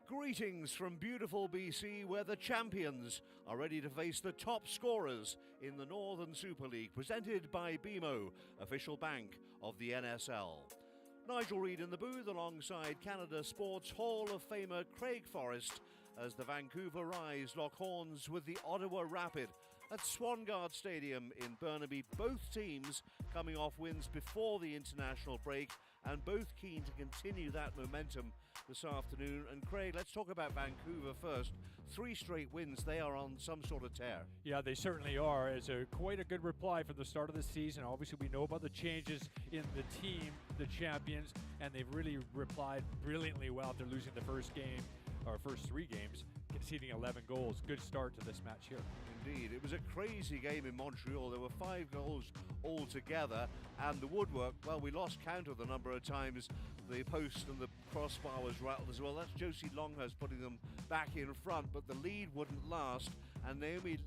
Greetings from beautiful BC, where the champions are ready to face the top scorers in the Northern Super League, presented by BMO, official bank of the NSL. Nigel Reid in the booth alongside Canada Sports Hall of Famer Craig Forrest as the Vancouver Rise lock horns with the Ottawa Rapid at Swangard Stadium in Burnaby. Both teams coming off wins before the international break and both keen to continue that momentum this afternoon. And Craig, let's talk about Vancouver first. 3 straight wins, they are on some sort of tear. Yeah, they certainly are. It's quite a good reply for the start of the season. Obviously, we know about the changes in the team, the champions, and they've really replied brilliantly well after losing the first 3 games, conceding 11 goals. Good start to this match here. Indeed. It was a crazy game in Montreal. There were 5 goals altogether, and the woodwork, well, we lost count of the number of times the post and the crossbar was rattled as well. That's Josie Longhurst putting them back in front, but the lead wouldn't last, and Naomi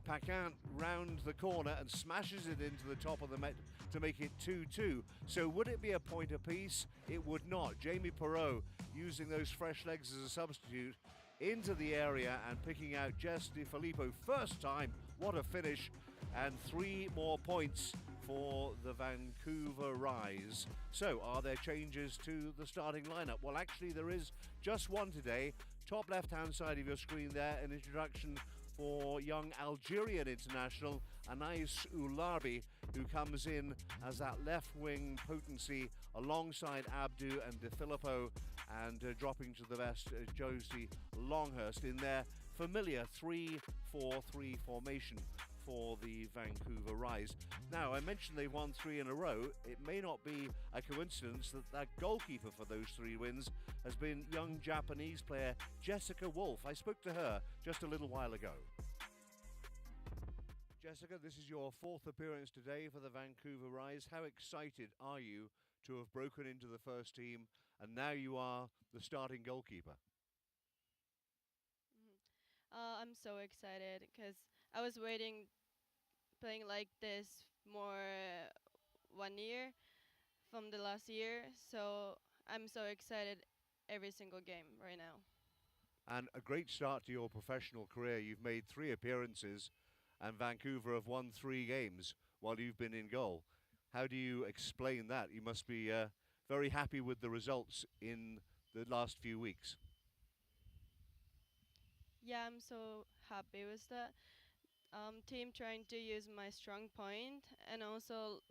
Paquin round the corner and smashes it into the top of the net to make it 2-2. So would it be a point apiece? It would not. Jamie Perreault using those fresh legs as a substitute into the area and picking out Jess DiFilippo. First time, what a finish, and 3 more points for the Vancouver Rise. So are there changes to the starting lineup? Well, actually there is just one today. Top left hand side of your screen there, an introduction for young Algerian international Anais Oularbi, who comes in as that left wing potency alongside Abdu and DiFilippo, and dropping to the best Josie Longhurst in their familiar 3-4-3 formation for the Vancouver Rise. Now, I mentioned they won 3 in a row. It may not be a coincidence that that goalkeeper for those 3 wins has been young Japanese player Jessica Wolf. I spoke to her just a little while ago. Jessica, this is your 4th appearance today for the Vancouver Rise. How excited are you to have broken into the first team, and now you are the starting goalkeeper? I'm so excited because I was playing like this more 1 year from the last year, so I'm so excited every single game right now. And a great start to your professional career. You've made 3 appearances, and Vancouver have won 3 games while you've been in goal. How do you explain that? You must be very happy with the results in the last few weeks. Yeah, I'm so happy with that. Team trying to use my strong point, and also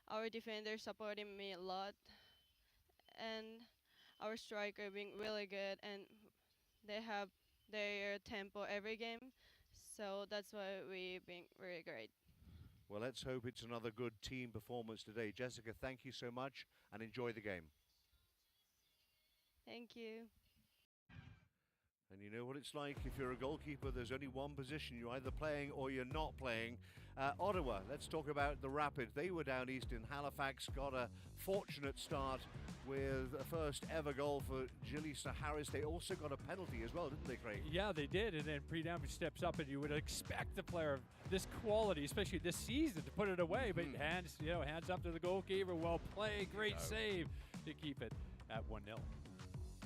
our defender supporting me a lot, and our striker being really good, and they have their tempo every game, so that's why we've been really great. Well, let's hope it's another good team performance today. Jessica, thank you so much, and enjoy the game. Thank you. And you know what it's like if you're a goalkeeper, there's only one position. You're either playing or you're not playing. Ottawa, let's talk about the Rapid. They were down east in Halifax, got a fortunate start with a first ever goal for Jaleesa Harris. They also got a penalty as well, didn't they, Craig? Yeah, they did, and then Pre-Damage steps up, and you would expect a player of this quality, especially this season, to put it away, but hands up to the goalkeeper. Well played, great save to keep it at 1-0.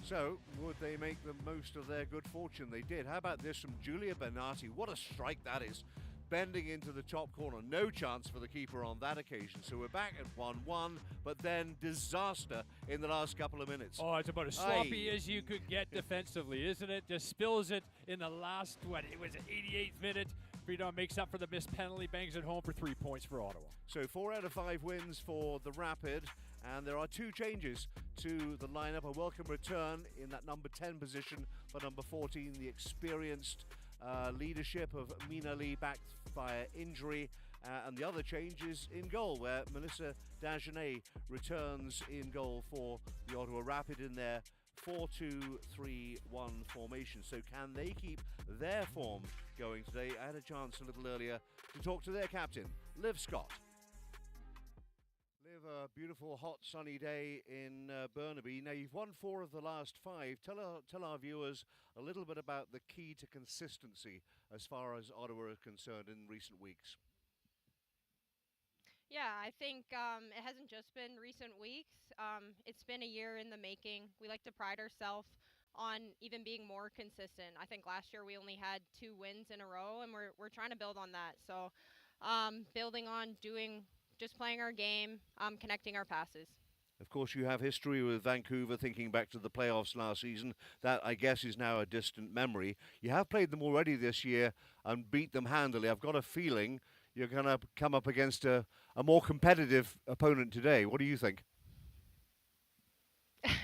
So, would they make the most of their good fortune? They did. How about this from Julia Bernati? What a strike that is. Bending into the top corner. No chance for the keeper on that occasion. So we're back at 1-1, but then disaster in the last couple of minutes. Oh, it's about as sloppy as you could get defensively, isn't it? Just spills it in the last, it was 88th minute. Freedom makes up for the missed penalty, bangs it home for 3 points for Ottawa. So 4 out of 5 wins for the Rapid, and there are 2 changes to the lineup. A welcome return in that number 10 position for number 14, the experienced leadership of Mina Lee back via injury, and the other change is in goal, where Melissa Dagenet returns in goal for the Ottawa Rapid in their 4-2-3-1 formation. So can they keep their form going today? I had a chance a little earlier to talk to their captain, Liv Scott. Liv, a beautiful, hot, sunny day in Burnaby. Now, you've won 4 of the last 5. Tell our viewers a little bit about the key to consistency as far as Ottawa is concerned in recent weeks. Yeah, I think it hasn't just been recent weeks. It's been a year in the making. We like to pride ourselves on even being more consistent. I think last year we only had 2 wins in a row, and we're trying to build on that. So building on just playing our game, connecting our passes. Of course, you have history with Vancouver, thinking back to the playoffs last season. That, I guess, is now a distant memory. You have played them already this year and beat them handily. I've got a feeling you're going to come up against a more competitive opponent today. What do you think?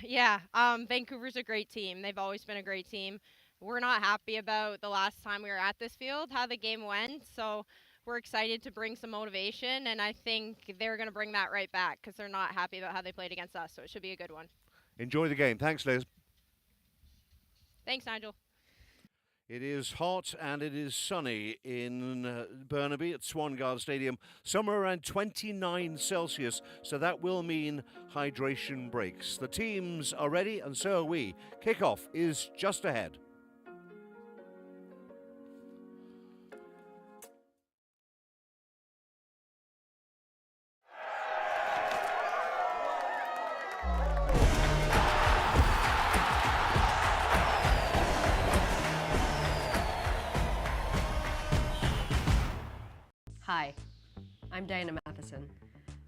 Yeah, Vancouver's a great team. They've always been a great team. We're not happy about the last time we were at this field, how the game went. So we're excited to bring some motivation, and I think they're going to bring that right back because they're not happy about how they played against us. So it should be a good one. Enjoy the game. Thanks, Liz. Thanks, Nigel. It is hot and it is sunny in Burnaby at Swangard Stadium, somewhere around 29 Celsius, so that will mean hydration breaks. The teams are ready and so are we. Kickoff is just ahead. Hi, I'm Diana Matheson,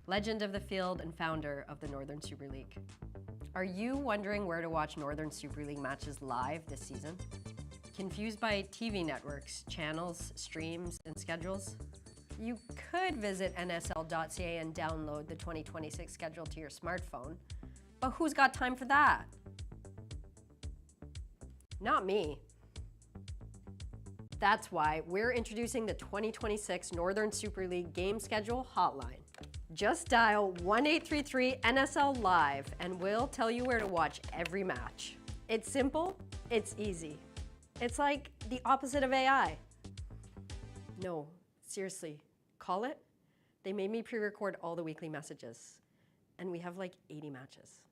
legend of the field and founder of the Northern Super League. Are you wondering where to watch Northern Super League matches live this season? Confused by TV networks, channels, streams, and schedules? You could visit nsl.ca and download the 2026 schedule to your smartphone, but who's got time for that? Not me. That's why we're introducing the 2026 Northern Super League game schedule hotline. Just dial 1-833-NSL Live and we'll tell you where to watch every match. It's simple, it's easy. It's like the opposite of AI. No, seriously, call it. They made me pre-record all the weekly messages, and we have like 80 matches.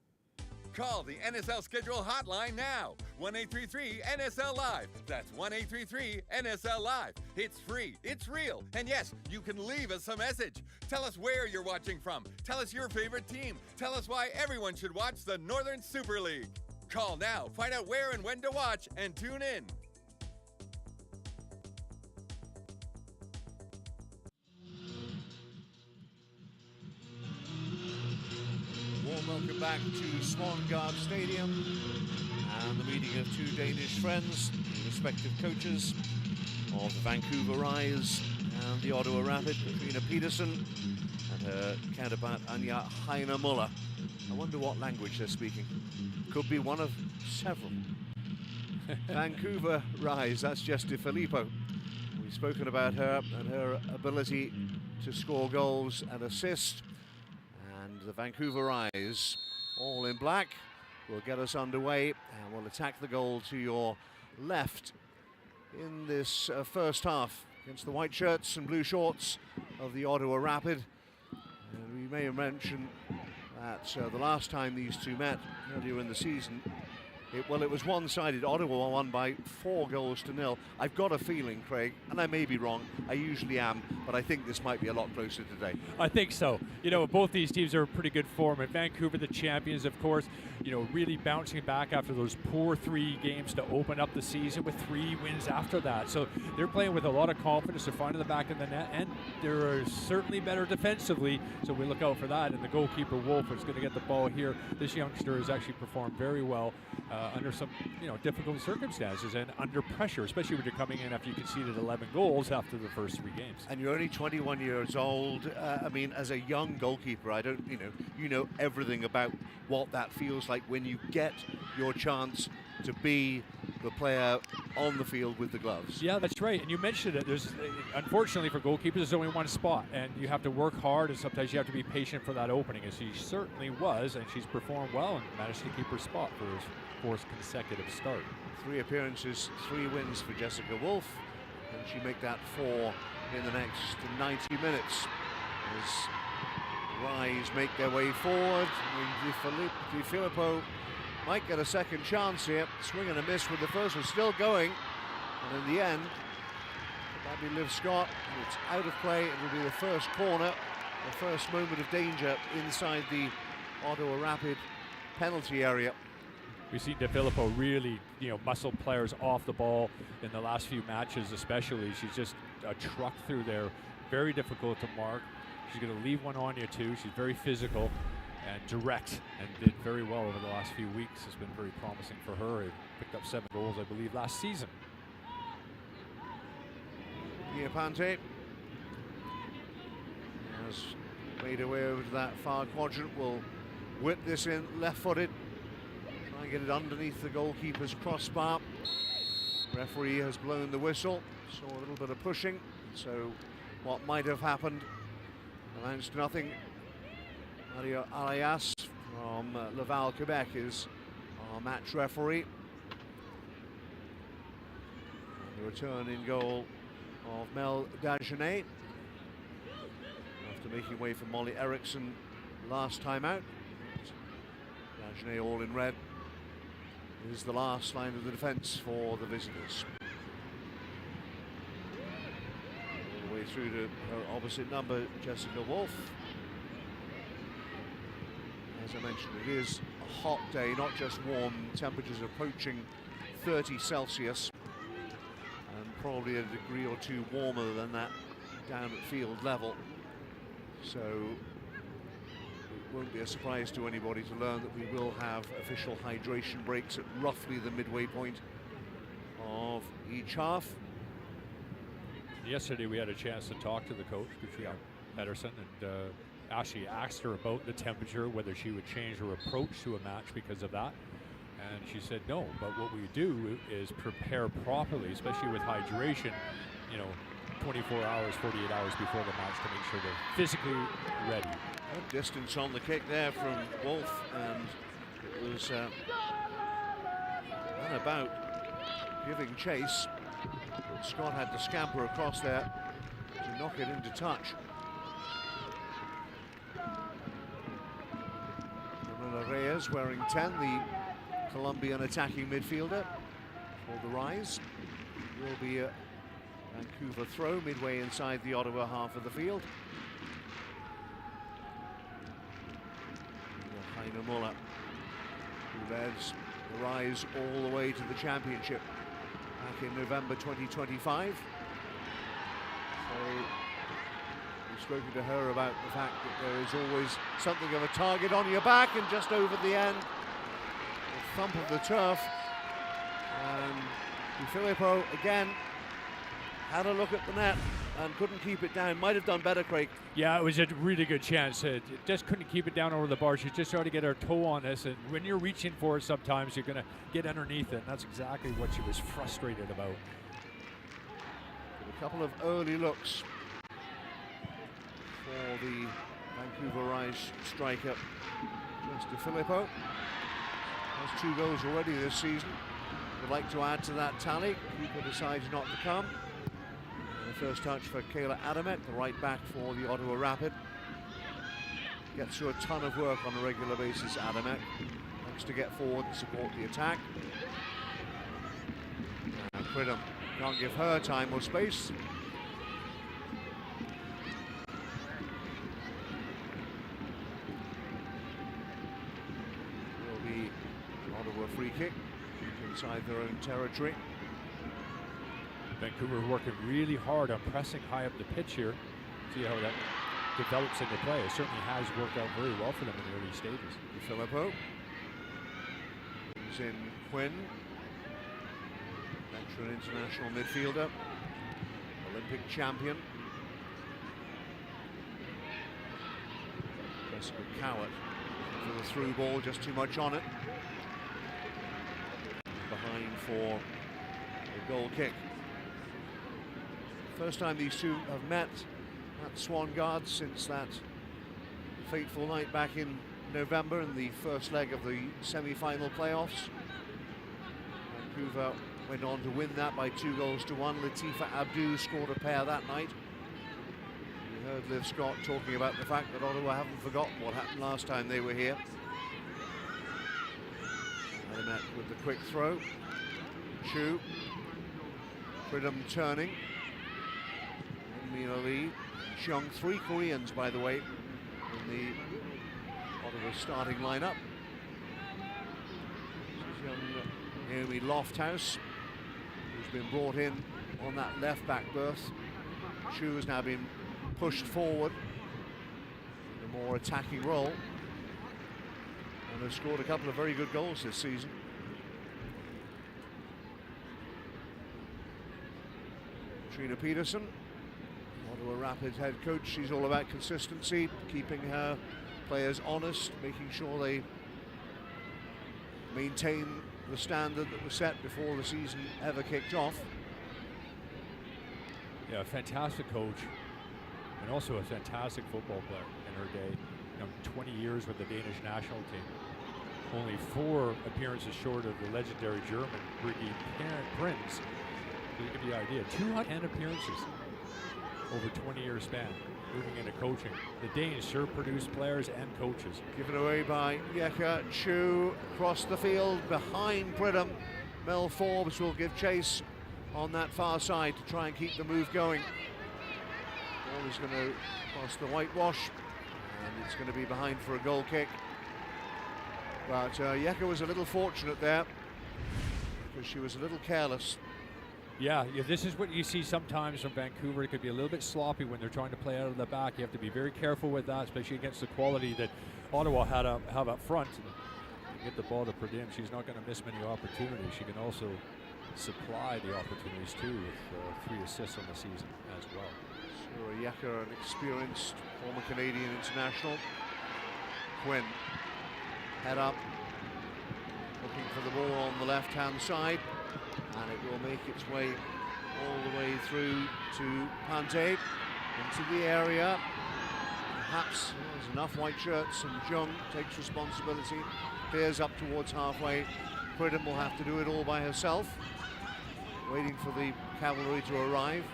Call the NSL Schedule hotline now. 1-833-NSL Live. That's 1-833-NSL Live. It's free, it's real, and yes, you can leave us a message. Tell us where you're watching from. Tell us your favorite team. Tell us why everyone should watch the Northern Super League. Call now, find out where and when to watch, and tune in. Welcome back to Swangard Stadium and the meeting of two Danish friends, the respective coaches of the Vancouver Rise and the Ottawa Rapid, Katrina Peterson and her counterpart Anja Heine-Muller. I wonder what language they're speaking. Could be one of several. Vancouver Rise, that's Jess DeFilippo. We've spoken about her and her ability to score goals and assist. The Vancouver Rise, all in black, will get us underway and will attack the goal to your left in this first half against the white shirts and blue shorts of the Ottawa Rapid. And we may mention that the last time these two met earlier in the season, it was one-sided. Ottawa won by 4-0. I've got a feeling, Craig, and I may be wrong, I usually am, but I think this might be a lot closer today. I think so. You know, both these teams are in pretty good form. And Vancouver, the champions, of course, you know, really bouncing back after those poor 3 games to open up the season with 3 wins after that. So they're playing with a lot of confidence. They're finding the back of the net, and they're certainly better defensively. So we look out for that. And the goalkeeper, Wolf, is going to get the ball here. This youngster has actually performed very well under some, difficult circumstances and under pressure, especially when you're coming in after you conceded 11 goals after the first 3 games. And you're only 21 years old. I mean, as a young goalkeeper, I don't, you know everything about what that feels like when you get your chance to be the player on the field with the gloves. Yeah, that's right. And you mentioned it. There's, unfortunately for goalkeepers, there's only one spot, and you have to work hard, and sometimes you have to be patient for that opening, as she certainly was, and she's performed well and managed to keep her spot for her 4th consecutive start. 3 appearances, 3 wins for Jessica Wolf, and she make that 4 in the next 90 minutes. As Rise make their way forward, DeFilippo might get a second chance here. Swing and a miss with the first one still going, and in the end, that'll be Liv Scott, and it's out of play. It will be the first corner, the first moment of danger inside the Ottawa Rapid penalty area. We've seen DeFilippo really, muscle players off the ball in the last few matches especially. She's just a truck through there, very difficult to mark. She's going to leave one on you too. She's very physical and direct and did very well over the last few weeks. It's been very promising for her. She picked up 7 goals, I believe, last season. Pante has made her way over to that far quadrant, will whip this in left-footed, try and get it underneath the goalkeeper's crossbar. Referee has blown the whistle, saw a little bit of pushing, so what might have happened announced nothing. Maria Arias from Laval, Quebec is our match referee. And the return in goal of Mel Dagenet after making way for Molly Eriksson last time out. Dagenet, all in red, is the last line of the defence for the visitors. All the way through to her opposite number, Jessica Wolf. As I mentioned, it is a hot day, not just warm. Temperatures approaching 30 Celsius. And probably a degree or two warmer than that down at field level. So it won't be a surprise to anybody to learn that we will have official hydration breaks at roughly the midway point of each half. Yesterday we had a chance to talk to the coach, Katrina Pedersen, and Ashley asked her about the temperature, whether she would change her approach to a match because of that. And she said no, but what we do is prepare properly, especially with hydration, 24 hours, 48 hours before the match to make sure they're physically ready. Good distance on the kick there from Wolf, and it was about giving chase. Scott had to scamper across there to knock it into touch. Camila Reyes wearing 10, the Colombian attacking midfielder for the Rise. Will be a Vancouver throw midway inside the Ottawa half of the field. Heine Muller, who leads the Rise all the way to the championship back in November 2025. So we've spoken to her about the fact that there is always something of a target on your back, and just over the end, a thump of the turf, and Filippo again had a look at the net and couldn't keep it down. Might have done better, Craig. Yeah, it was a really good chance. It just couldn't keep it down over the bar. She just tried to get her toe on this, and when you're reaching for it, sometimes you're going to get underneath it, and that's exactly what she was frustrated about. A couple of early looks for the Vancouver Rise striker, Mr. Filippo. Has 2 goals already this season. Would like to add to that tally. Cooper decides not to come. And the first touch for Kayla Adamek, the right back for the Ottawa Rapid. Gets through a ton of work on a regular basis, Adamek. Likes to get forward and support the attack. And Pridham can't give her time or space. Will be Ottawa free kick inside their own territory. Vancouver working really hard on pressing high up the pitch here. See how that develops into play. It certainly has worked out very well for them in the early stages. Filippo brings in Quinn, veteran international midfielder, Olympic champion. Jessica Cowart for the through ball, just too much on it. Behind for the goal kick. First time these two have met at Swangard since that fateful night back in November in the first leg of the semi-final playoffs. Vancouver went on to win that by 2-1. Latifa Abdu scored a pair that night. You heard Liv Scott talking about the fact that Ottawa haven't forgotten what happened last time they were here. Adamek with the quick throw. Chu. Pridham turning. Mina Lee. Cheong, 3 Koreans, by the way, in the Ottawa starting lineup. young Naomi Lofthouse, who's been brought in on that left back berth. Chu has now been pushed forward in a more attacking role and has scored a couple of very good goals this season. Trina Peterson, Ottawa Rapids head coach. She's all about consistency, keeping her players honest, making sure they maintain the standard that was set before the season ever kicked off. Yeah, a fantastic coach, and also a fantastic football player in her day. 20 years with the Danish national team. Only 4 appearances short of the legendary German Brigitte Prinz. To give you the idea, 210 appearances over 20-year span, moving into coaching. The Danes sure produce players and coaches. Given away by Yeka Chu across the field behind Pridham. Mel Forbes will give chase on that far side to try and keep the move going. Ball is going to cross the whitewash, and it's going to be behind for a goal kick. But Yeka was a little fortunate there because she was a little careless. Yeah, this is what you see sometimes from Vancouver. It could be a little bit sloppy when they're trying to play out of the back. You have to be very careful with that, especially against the quality that Ottawa have up front. And get the ball to Pridham. She's not going to miss many opportunities. She can also supply the opportunities too with 3 assists on the season as well. So Yeka, an experienced former Canadian international. Quinn, head up, looking for the ball on the left-hand side. And it will make its way all the way through to Pante, into the area. Perhaps there's enough white shirts, and Jung takes responsibility, clears up towards halfway. Pridham will have to do it all by herself, waiting for the cavalry to arrive.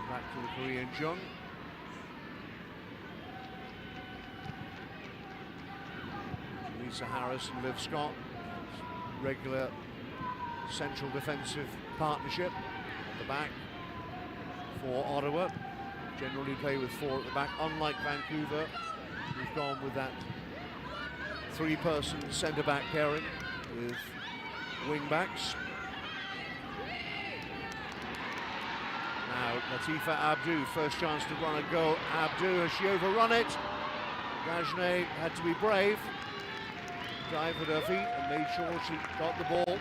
Back to the Korean Jung. Lisa Harris and Liv Scott, regular central defensive partnership at the back for Ottawa. Generally play with 4 at the back, unlike Vancouver, who've gone with that 3-person centre-back pairing with wing-backs. Now Latifa Abdou, first chance to run and go. Abdou, has she overrun it? Dagenet had to be brave, dived at her feet and made sure she got the ball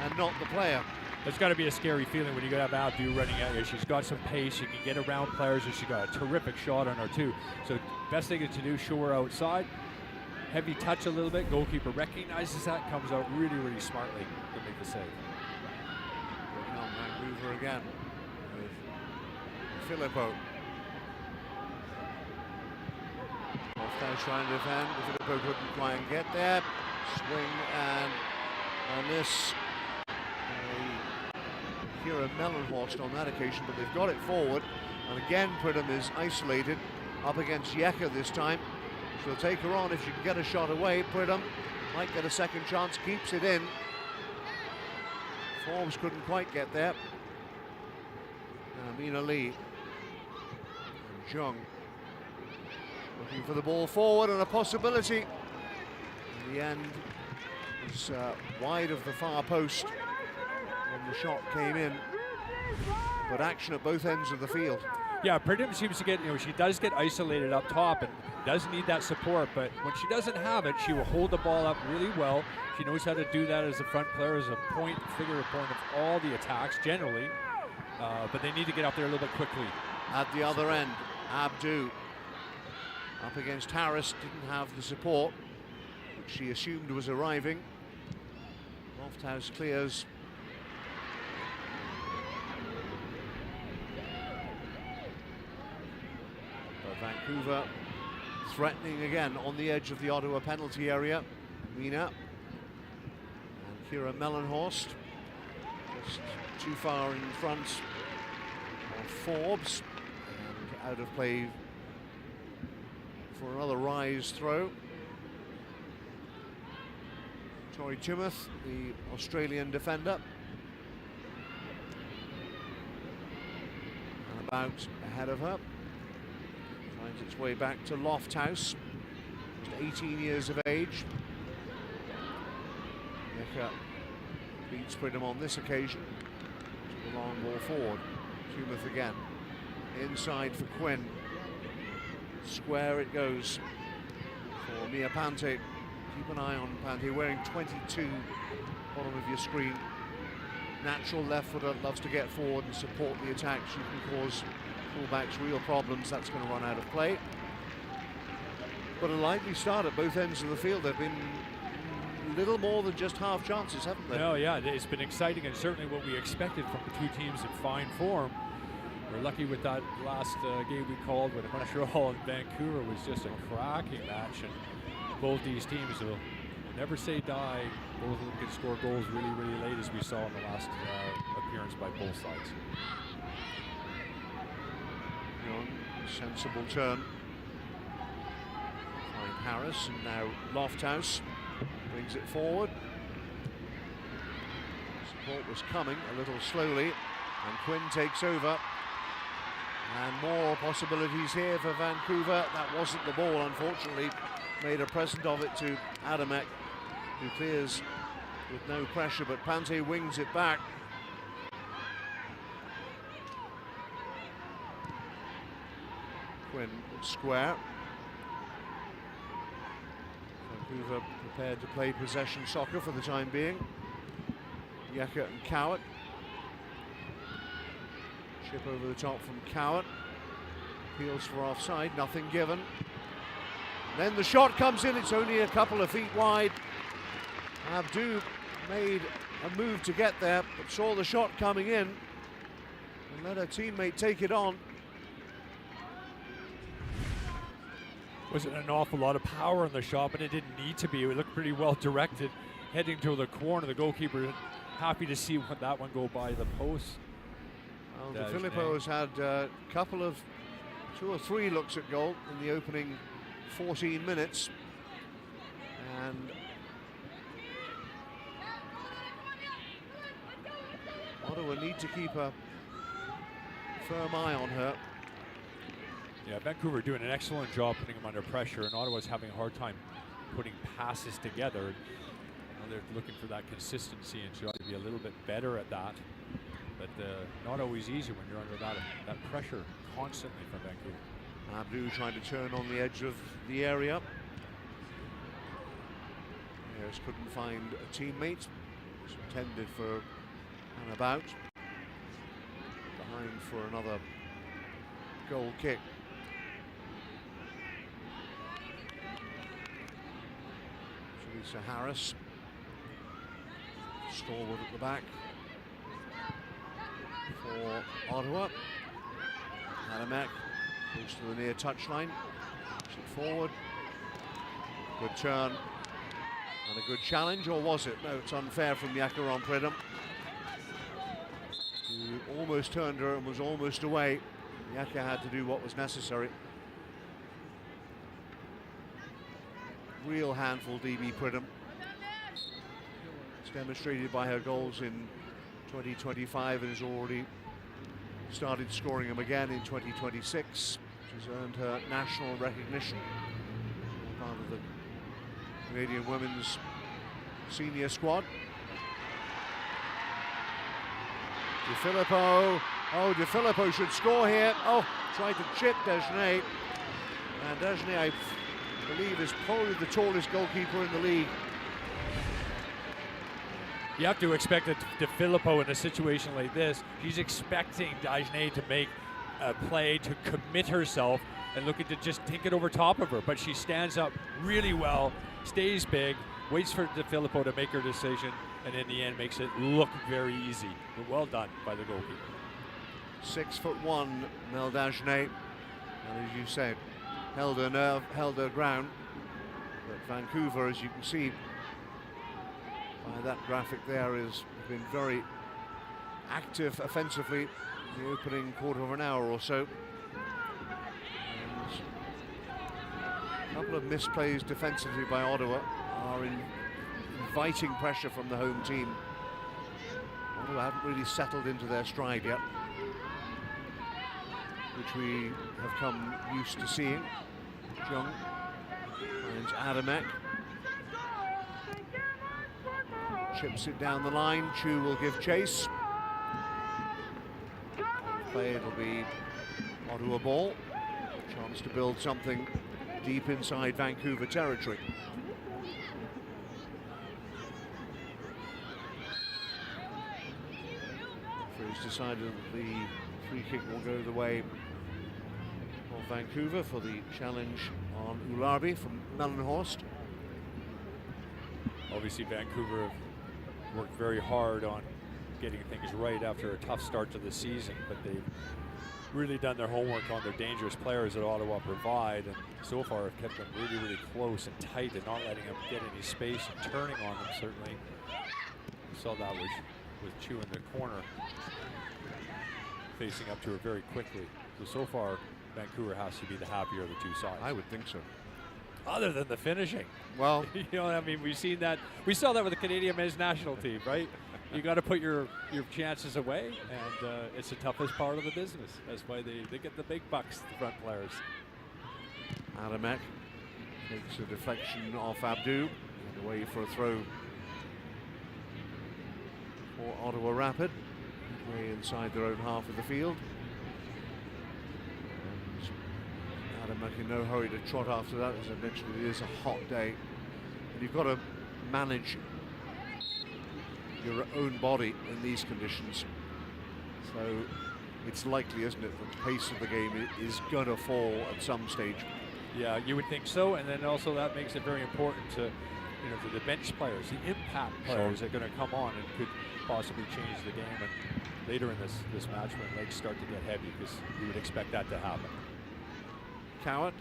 and not the player. It's got to be a scary feeling when you have Abdou running at you. She's got some pace, she can get around players, and she got a terrific shot on her too. So best thing to do, show her outside. Heavy touch a little bit, goalkeeper recognizes that, comes out really, really smartly to make the save. Here comes Vancouver again with Filippo. Lofthouse trying to defend, Filippo couldn't quite get there. Swing and a miss. Kira Mellenhorst on that occasion, but they've got it forward. And again, Pridham is isolated up against Yeka this time. She'll take her on if she can get a shot away. Pridham might get a second chance, keeps it in. Forbes couldn't quite get there. Mina Lee. And Jung looking for the ball forward, and a possibility. In the end, was wide of the far post when the shot came in, but action at both ends of the field. Yeah, Pridham seems to get, she does get isolated up top and does need that support, but when she doesn't have it, she will hold the ball up really well. She knows how to do that as a front player, as a figure point of all the attacks generally, but they need to get up there a little bit quickly. At the other end, Abdou up against Harris, didn't have the support which she assumed was arriving. Lofthouse clears. Vancouver threatening again on the edge of the Ottawa penalty area. Mina and Kira Mellenhorst just too far in front of Forbes, and out of play for another rise throw. Tori Timoth, the Australian defender, and about ahead of her. Finds its way back to Lofthouse, just 18 years of age. Yeka beats Pridham on this occasion. The long ball forward. Tumeth again. Inside for Quinn. Square it goes for Mia Pante. Keep an eye on Pante, wearing 22, bottom of your screen. Natural left footer, loves to get forward and support the attacks. You can cause fullbacks real problems. That's going to run out of play. But a lively start at both ends of the field. They've been little more than just half chances, haven't they? No, yeah, it's been exciting and certainly what we expected from the two teams in fine form. We're lucky with that last game we called with Montreal and Vancouver. Was just a cracking match, and both these teams will never say die. Both of them can score goals really, really late, as we saw in the last appearance by both sides. Sensible turn. Find Harris, and now Lofthouse brings it forward. Support was coming a little slowly, and Quinn takes over. And more possibilities here for Vancouver. That wasn't the ball, unfortunately. Made a present of it to Adamek, who clears with no pressure, but Pante wings it back. Quinn square. Vancouver prepared to play possession soccer for the time being. Yeka and Cowart. Chip over the top from Cowart. Appeals for offside, nothing given. Then the shot comes in, it's only a couple of feet wide. Abdu made a move to get there, but saw the shot coming in and let a teammate take it on. Wasn't an awful lot of power in the shot, but it didn't need to be. It looked pretty well directed, heading to the corner. The goalkeeper happy to see that one go by the post. Well, De Filippo has had a couple of 2 or 3 looks at goal in the opening 14 minutes, and Ottawa need to keep a firm eye on her. Yeah, Vancouver doing an excellent job putting them under pressure, and Ottawa's having a hard time putting passes together. They're looking for that consistency and try to be a little bit better at that. But not always easy when you're under that pressure constantly from Vancouver. Abdu trying to turn on the edge of the area. Harris couldn't find a teammate. Was intended for an about. Behind for another goal kick. Teresa Harris. Stalwart at the back for Ottawa. Adamek goes to the near touchline. Puts it forward. Good turn. And a good challenge, or was it? No, it's unfair from Yeka on Pridham, who almost turned her and was almost away. Yeka had to do what was necessary. Real handful, DB Pridham. It's demonstrated by her goals in 2025 and has already started scoring them again in 2026. She's earned her national recognition. Part of the Canadian women's senior squad. De Filippo. Oh, De Filippo should score here. Oh, tried to chip Desjardins. And Desjardins, I believe, is probably the tallest goalkeeper in the league. You have to expect that De Filippo in a situation like this, she's expecting Desjardins to make a play, to commit herself and looking to just take it over top of her. But she stands up really well, stays big, waits for De Filippo to make her decision, and in the end makes it look very easy. But well done by the goalkeeper. 6'1", Mel Desjardins, and as you said, held her nerve, held her ground. But Vancouver, as you can see by that graphic there, has been very active offensively in the opening quarter of an hour or so. And a couple of misplays defensively by Ottawa are inviting pressure from the home team. Ottawa haven't really settled into their stride yet, which we have come used to seeing. Jung finds Adamek. chips it down the line. Chu will give chase. Play, it'll be Ottawa ball. Chance to build something deep inside Vancouver territory. He's decided that the free kick will go the way of Vancouver for the challenge on Ularbi from Mellenhorst. Obviously Vancouver have worked very hard on getting things right after a tough start to the season, but they've really done their homework on their dangerous players that Ottawa provide, and so far have kept them really, really close and tight and not letting them get any space and turning on them, certainly. We saw that with Chu in the corner, facing up to her very quickly. So far, Vancouver has to be the happier of the two sides. I would think so. Other than the finishing. Well, you know what I mean? We've seen that. We saw that with the Canadian men's national team, right? You got to put your chances away, and it's the toughest part of the business. That's why they get the big bucks, the front players. Adamek takes a deflection off Abdu and away for a throw for Ottawa Rapid, way inside their own half of the field. And Adamek in no hurry to trot after that. As I mentioned, it is a hot day, and you've got to manage your own body in these conditions. So it's likely, isn't it, that the pace of the game is going to fall at some stage. Yeah, you would think so, and then also that makes it very important to, to the bench players, the impact players that are going to come on and could possibly change the game. And later in this match, when legs start to get heavy, because you would expect that to happen. Cowart.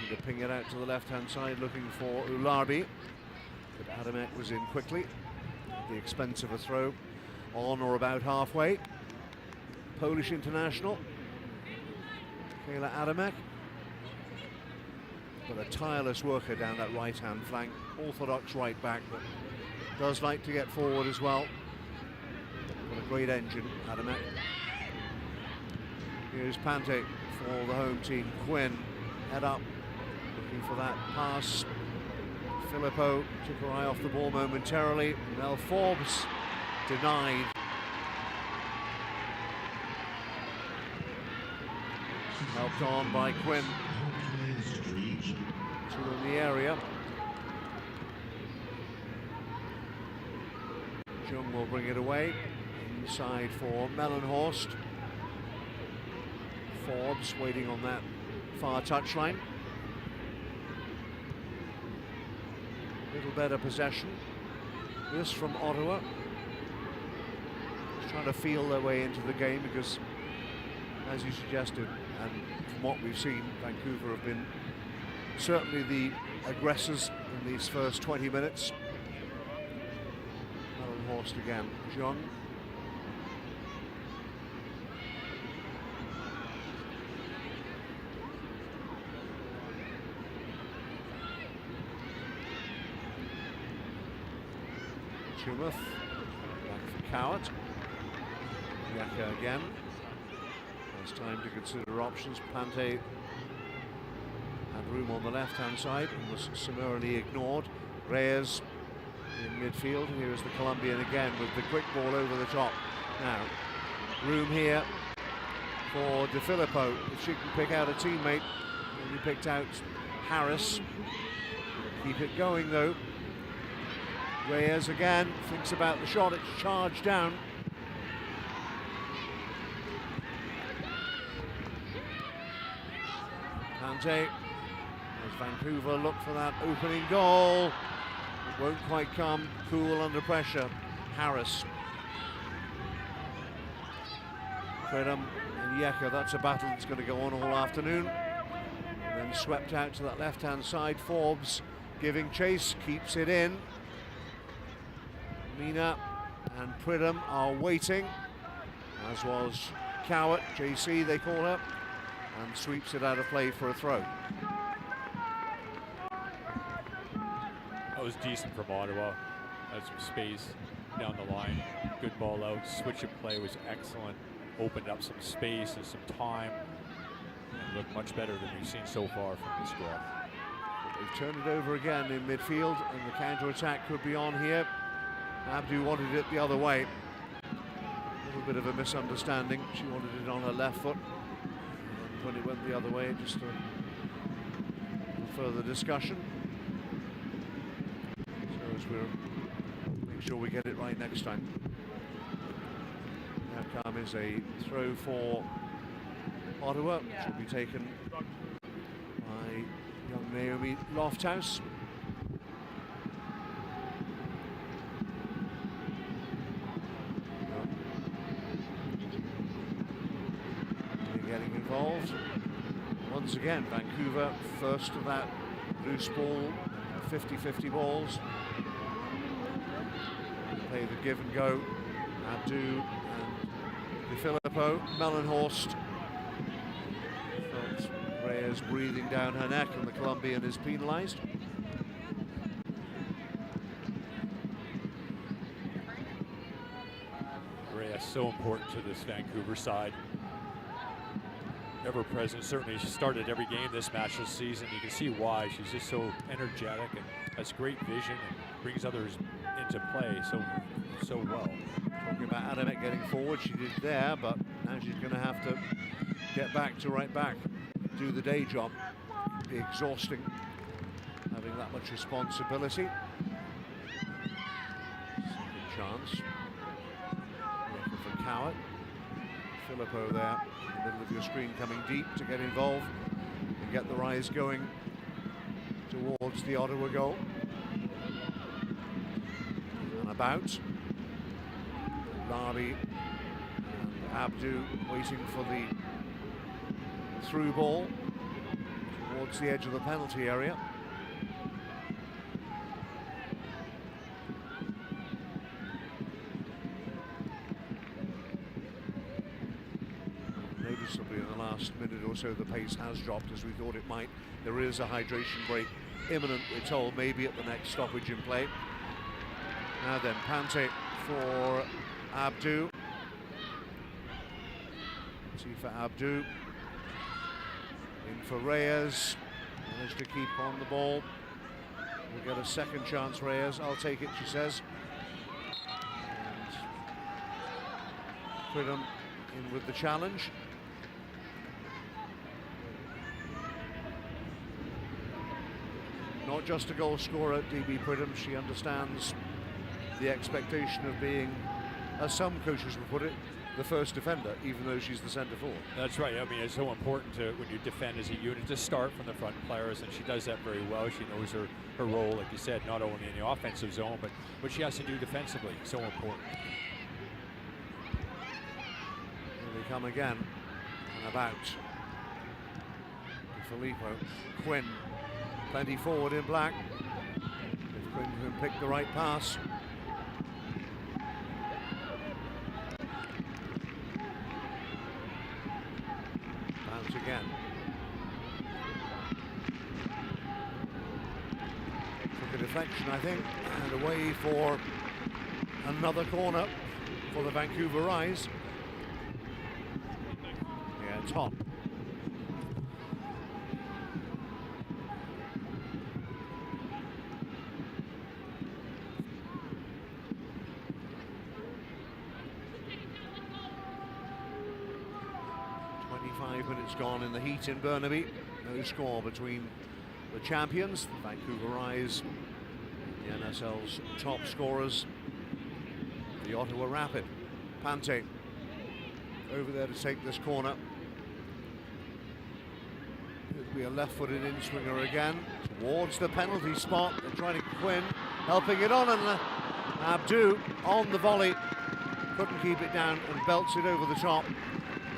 Going to ping it out to the left-hand side, looking for Ularbi. But Adamek was in quickly at the expense of a throw on or about halfway. Polish international Kayla Adamek, but a tireless worker down that right-hand flank. Orthodox right back, but does like to get forward as well. What a great engine, Adamek. Here's Pante for the home team. Quinn, head up, looking for that pass. Filippo took her eye off the ball momentarily. Mel Forbes denied. Helped on by Quinn. Two in the area. Jung will bring it away. Inside for Mellenhorst. Forbes waiting on that far touchline. Little better possession. This from Ottawa. Just trying to feel their way into the game, because, as you suggested, and from what we've seen, Vancouver have been certainly the aggressors in these first 20 minutes. Mellenhorst again. Jung. Chumath, back for Cowart. Yaka again. It's time to consider options. Pante had room on the left-hand side and was summarily ignored. Reyes in midfield. Here is the Colombian again with the quick ball over the top. Now, room here for De Filippo. If she can pick out a teammate, only picked out Harris. Keep it going though. Reyes again, thinks about the shot, it's charged down. Pante, as Vancouver look for that opening goal. It won't quite come, cool under pressure. Harris. Pridham and Yeka, that's a battle that's going to go on all afternoon. And then swept out to that left-hand side. Forbes giving chase, keeps it in. Mina and Pridham are waiting, as was Cowart, JC they call her, and sweeps it out of play for a throw. That was decent from Ottawa. Had some space down the line. Good ball out. Switch of play was excellent. Opened up some space and some time. And looked much better than we've seen so far from the squad. They've turned it over again in midfield, and the counter-attack could be on here. Abdu wanted it the other way. A little bit of a misunderstanding. She wanted it on her left foot. And when it went the other way, just a further discussion. So as we'll make sure we get it right next time. The outcome is a throw for Ottawa, which will be taken by young Naomi Lofthouse. Getting involved. Once again, Vancouver first to that loose ball, 50-50 balls. Play the give and go. Abdu and DeFilippo. Mellenhorst. Felt Reyes breathing down her neck, and the Colombian is penalised. Reyes so important to this Vancouver side. Ever present, certainly she started every game this match this season. You can see why. She's just so energetic and has great vision and brings others into play so well. Talking about Adamek getting forward, she did there, but now she's going to have to get back to right back, do the day job. Be exhausting having that much responsibility. Second chance. Looking for Cowart. Filippo there in the middle of your screen, coming deep to get involved and get the rise going towards the Ottawa goal. And about. Larby and Abdu waiting for the through ball towards the edge of the penalty area. Noticeably in the last minute or so the pace has dropped, as we thought it might. There is a hydration break imminent, we're told, maybe at the next stoppage in play. Now then, Pante for Abdu. See for Abdu. In for Reyes. Managed to keep on the ball. We'll get a second chance, Reyes. I'll take it, she says. And Pridham in with the challenge. Not just a goal scorer, DB Pridham. She understands the expectation of being, as some coaches would put it, the first defender, even though she's the centre forward. That's right. I mean, it's so important to, when you defend as a unit, to start from the front players, and she does that very well. She knows her role, like you said, not only in the offensive zone, but what she has to do defensively. So important. Here they come again, and about. Filippo, Quinn, plenty forward in black. If Quinn can pick the right pass. Again. Took a deflection, I think, and away for another corner for the Vancouver Rise. Yeah, it's hot. Minutes gone in the heat in Burnaby. No score between the champions, the Vancouver Rise, the NSL's top scorers, the Ottawa Rapid. Pante over there to take this corner. It'll be a left-footed in-swinger again towards the penalty spot. They're trying to Quinn, helping it on, and Abdu on the volley. Couldn't keep it down and belts it over the top.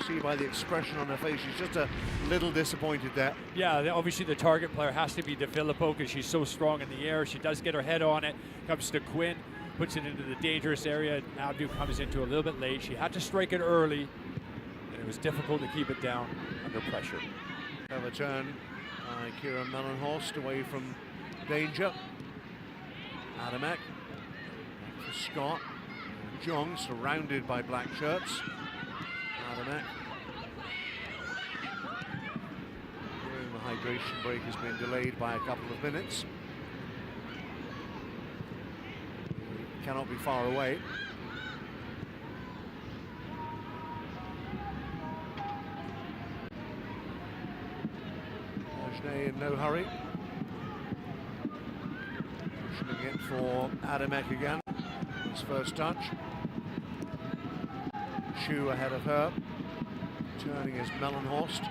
See by the expression on her face, she's just a little disappointed there. Yeah, obviously the target player has to be DeFilippo because she's so strong in the air. She does get her head on it. Comes to Quinn, puts it into the dangerous area. Abdu comes into a little bit late. She had to strike it early, and it was difficult to keep it down under pressure. Have a turn by Kieran Mellenhorst away from danger. Adamek, back for Scott. Jong surrounded by black shirts. Adamek. During the hydration break has been delayed by a couple of minutes. Cannot be far away. Ajne in no hurry. Pushing it for Adamek again. His first touch. Shu ahead of her. Turning is Mellenhorst.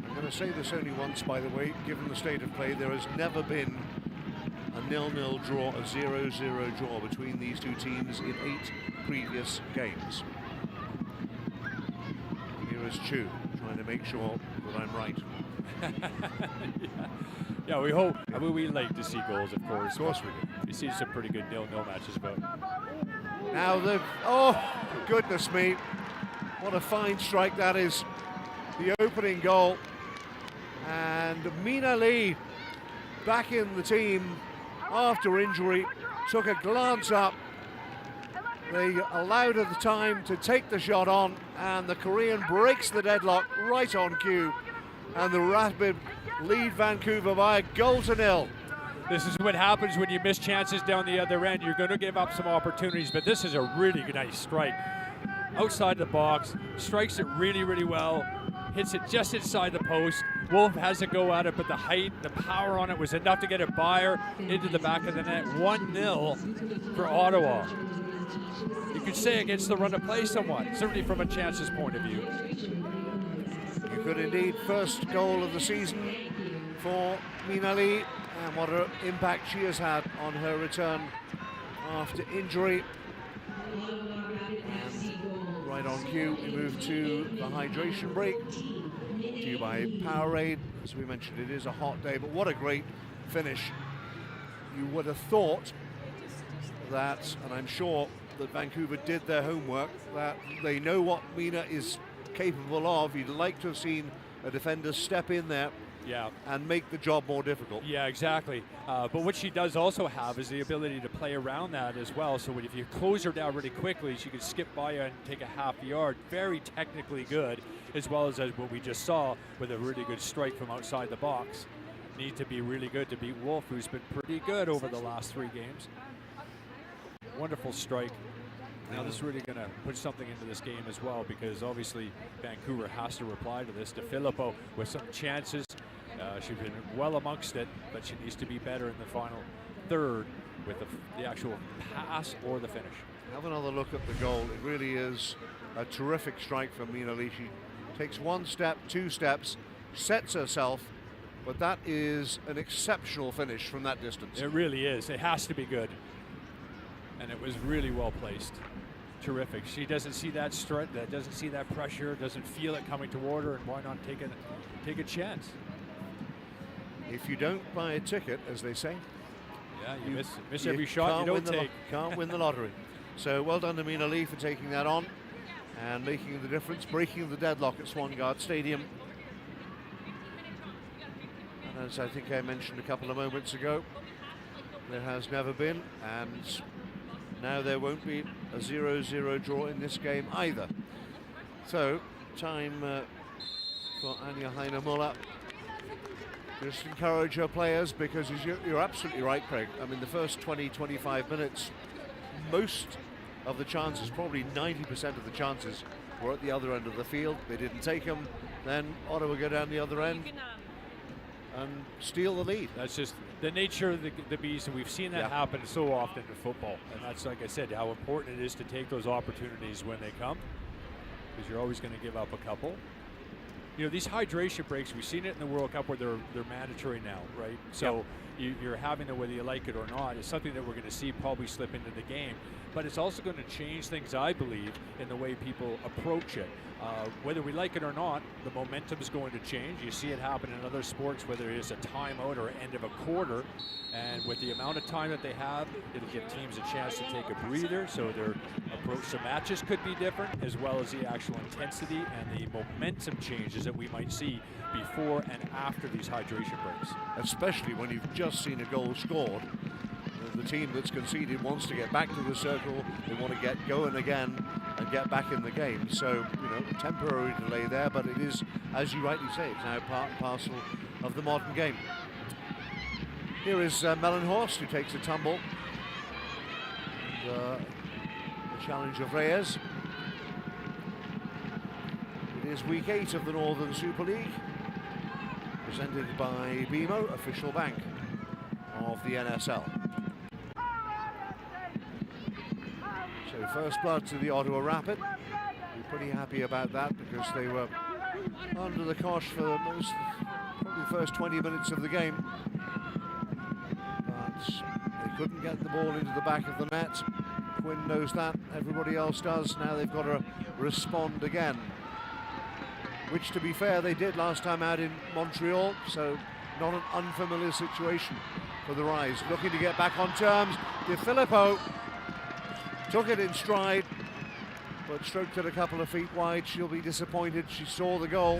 I'm going to say this only once, by the way, given the state of play. There has never been a 0-0 draw, a 0-0 draw between these two teams in 8 previous games. Here is Chu, trying to make sure that I'm right. Yeah, we hope. I mean, we like to see goals, of course. Of course we do. We see some pretty good 0-0 matches, but Now oh, goodness me. What a fine strike that is. The opening goal. And Mina Lee, back in the team after injury, took a glance up. They allowed her the time to take the shot on, and the Korean breaks the deadlock right on cue. And the Rapid lead Vancouver by a 1-0. this is what happens when you miss chances down the other end. You're going to give up some opportunities, but this is a really nice strike. Outside the box, strikes it really, really well, hits it just inside the post. Wolf has a go at it, but the height, the power on it was enough to get it by her into the back of the net. 1-0 for Ottawa. You could say against the run of play somewhat, certainly from a chances point of view. You could indeed. First goal of the season for Mina Lee, and what an impact she has had on her return after injury. And right on cue, we move to the hydration break, due by Powerade. As we mentioned, it is a hot day, but what a great finish. You would have thought that, and I'm sure that Vancouver did their homework, that they know what Mina is capable of. You'd like to have seen a defender step in there and make the job more difficult. Yeah, exactly. But what she does also have is the ability to play around that as well. So if you close her down really quickly, she can skip by you and take a half yard. Very technically good, as well as what we just saw with a really good strike from outside the box. Need to be really good to beat Wolf, who's been pretty good over the last 3 games. Wonderful strike. Now this is really going to put something into this game as well, because obviously Vancouver has to reply to this. DeFilippo with some chances. She's been well amongst it, but she needs to be better in the final third with the actual pass or the finish. Have another look at the goal. It really is a terrific strike from Mina Lee. She takes 1 step, 2 steps, sets herself, but that is an exceptional finish from that distance. It really is. It has to be good. And it was really well placed. Terrific. She doesn't see that strut, doesn't see that pressure, doesn't feel it coming toward her, and why not take a chance? If you don't buy a ticket, as they say, yeah, you miss every shot you don't take. Can't win the lottery. So well done to Mina Lee for taking that on and making the difference, breaking the deadlock at Swangard Stadium. And as I think I mentioned a couple of moments ago, there has never been, and now there won't be, a 0-0 draw in this game either. So, time for Anja Heine-Muller. Just encourage her players, because you're absolutely right, Craig. I mean, the first 20-25 minutes, most of the chances, probably 90% of the chances, were at the other end of the field. They didn't take them. Then Ottawa go down the other end and steal the lead. That's just the nature of the beast, and we've seen that happen so often in football. And that's, like I said, how important it is to take those opportunities when they come, because you're always going to give up a couple. You know, these hydration breaks, we've seen it in the World Cup where they're mandatory now, right? So you're having them whether you like it or not. It's something that we're going to see probably slip into the game. But it's also going to change things, I believe, in the way people approach it. Whether we like it or not, the momentum is going to change. You see it happen in other sports, whether it's a timeout or end of a quarter. And with the amount of time that they have, it'll give teams a chance to take a breather, so their approach to matches could be different, as well as the actual intensity and the momentum changes that we might see before and after these hydration breaks. Especially when you've just seen a goal scored. The team that's conceded wants to get back to the circle. They want to get going again. and get back in the game. So, a temporary delay there, but it is, as you rightly say, it's now part and parcel of the modern game. Here is Mellenhorst, who takes a tumble. And, the challenge of Reyes. It is week 8 of the Northern Super League, presented by BMO, official bank of the NSL. So first blood to the Ottawa Rapid. We're pretty happy about that because they were under the cosh for probably the first 20 minutes of the game. But they couldn't get the ball into the back of the net. Quinn knows that, everybody else does. Now they've got to respond again, which, to be fair, they did last time out in Montreal, so not an unfamiliar situation for the Rise. Looking to get back on terms. De Filippo took it in stride, but stroked it a couple of feet wide. She'll be disappointed. She saw the goal.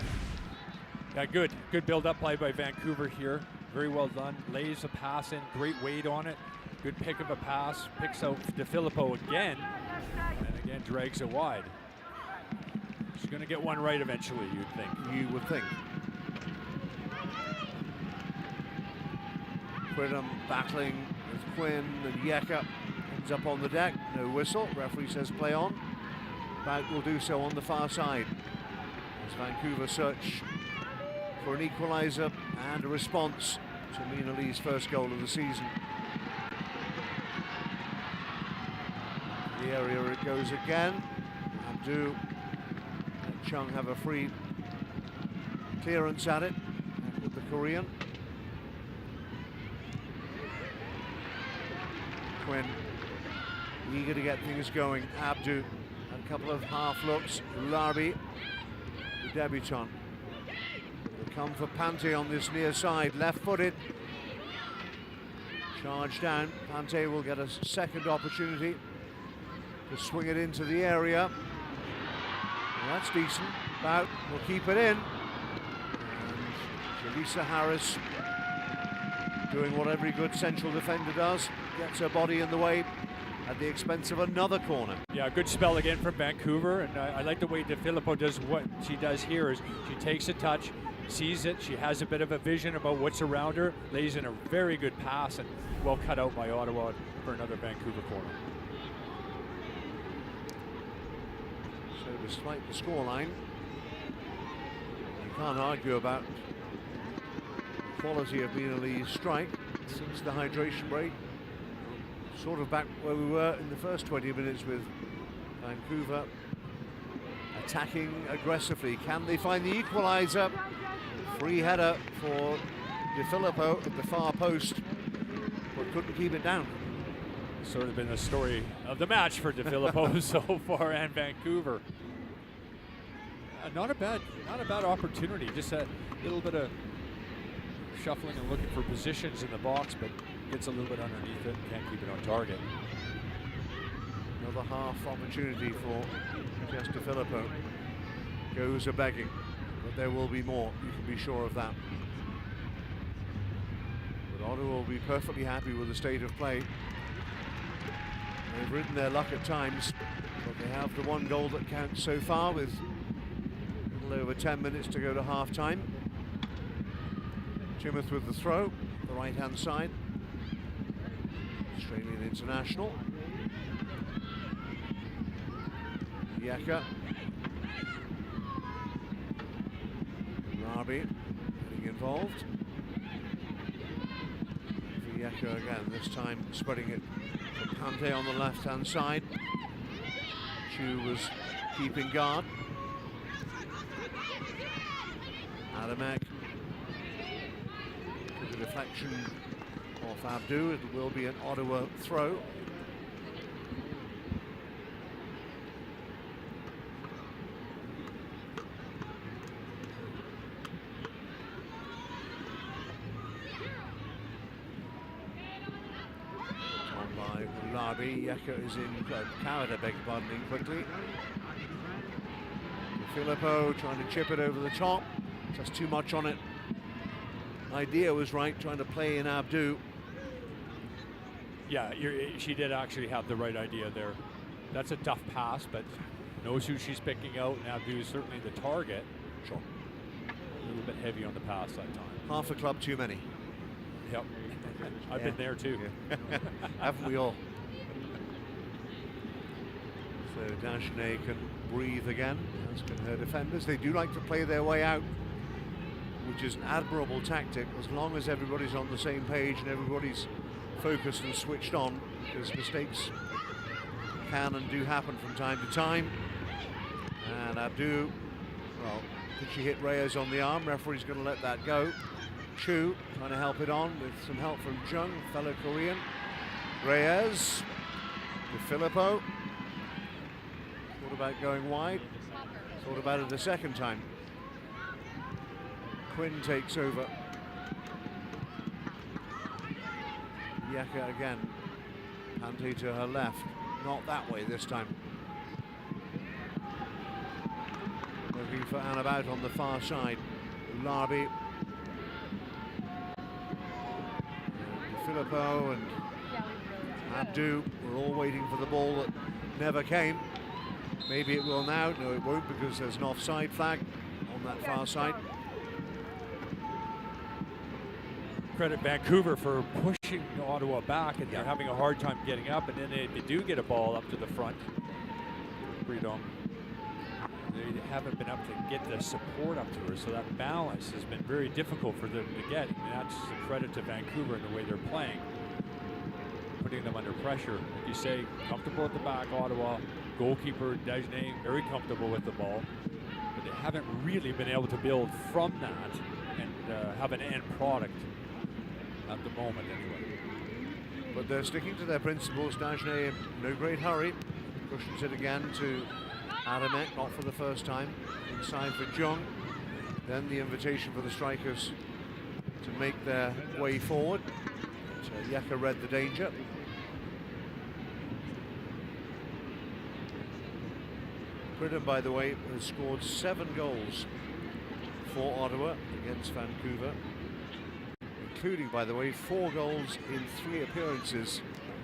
Yeah, good build-up play by Vancouver here. Very well done. Lays a pass in, great weight on it. Good pick of a pass. Picks out De Filippo again, and again drags it wide. She's going to get one right eventually, you'd think. You would think. Quidham battling with Quinn, and Yeka ends up on the deck. No whistle. Referee says play on. Bout will do so on the far side as Vancouver search for an equaliser and a response to Mina Lee's first goal of the season. The area it goes again. Abdu and Chung have a free clearance at it with the Korean. Quinn eager to get things going. Abdu and a couple of half looks. Larbi, the debutant. Will come for Pante on this near side, left-footed. Charge down. Pante will get a second opportunity to swing it into the area. Well, that's decent. Bout will keep it in. And Jaleesa Harris doing what every good central defender does. Gets her body in the way at the expense of another corner. Yeah, good spell again from Vancouver, and I like the way De Filippo does what she does here. Is she takes a touch, sees it, she has a bit of a vision about what's around her, lays in a very good pass, and well cut out by Ottawa for another Vancouver corner. So despite the scoreline, you can't argue about the quality of Mina Lee's strike since the hydration break. Sort of back where we were in the first 20 minutes with Vancouver attacking aggressively. Can they find the equaliser? Free header for De Filippo at the far post, but couldn't keep it down. Sort of been the story of the match for De Filippo so far, and Vancouver. Not a bad opportunity. Just a little bit of shuffling and looking for positions in the box, but gets a little bit underneath it and can't keep it on target. Another half opportunity for Jess De Filippo. Goes a begging, but there will be more, you can be sure of that. But Ottawa will be perfectly happy with the state of play. They've ridden their luck at times, but they have the one goal that counts so far with a little over 10 minutes to go to half-time. Chimeth with the throw, the right-hand side. Australian international. Yeka. Larbi getting involved. For Yeka again, this time spreading it for Pante on the left-hand side. Chu was keeping guard. Adamek. The deflection off Abdu. It will be an Ottawa throw. On by Larbi. Yeka is in. Coward, I beg your pardon, in quickly. Filippo trying to chip it over the top. Just too much on it. Idea was right, trying to play in Abdu. Yeah, she did actually have the right idea there. That's a tough pass, but knows who she's picking out, and Abdu is certainly the target. Sure. A little bit heavy on the pass that time. Half a club too many. Yep. I've been there too. Yeah. Haven't we all? So Dagenet can breathe again, as can her defenders. They do like to play their way out, which is an admirable tactic as long as everybody's on the same page and everybody's focused and switched on, because mistakes can and do happen from time to time. And Abdu, well, did she hit Reyes on the arm? Referee's going to let that go. Chu trying to help it on with some help from Jung, fellow Korean. Reyes to Filippo. Thought about going wide. Thought about it a second time. Quinn takes over. Yeka again. Pante to her left. Not that way this time. Looking for Anabout on the far side. Larby. Filippo and Abdu were all waiting for the ball that never came. Maybe it will now. No, it won't, because there's an offside flag on that far side. Credit Vancouver for pushing Ottawa back, and they're having a hard time getting up, and then they do get a ball up to the front. Freedom. They haven't been able to get the support up to her, so that balance has been very difficult for them to get. And that's a credit to Vancouver in the way they're playing, putting them under pressure. Like you say, comfortable at the back, Ottawa. Goalkeeper Dagenet very comfortable with the ball, but they haven't really been able to build from that and have an end product at the moment anyway. But they're sticking to their principles. Dagenet in no great hurry. Cushions it again to Adamek, not for the first time. Inside for Jung. Then the invitation for the strikers to make their way forward. So Yeka read the danger. Britain, by the way, has scored 7 goals for Ottawa against Vancouver, including, by the way, 4 goals in 3 appearances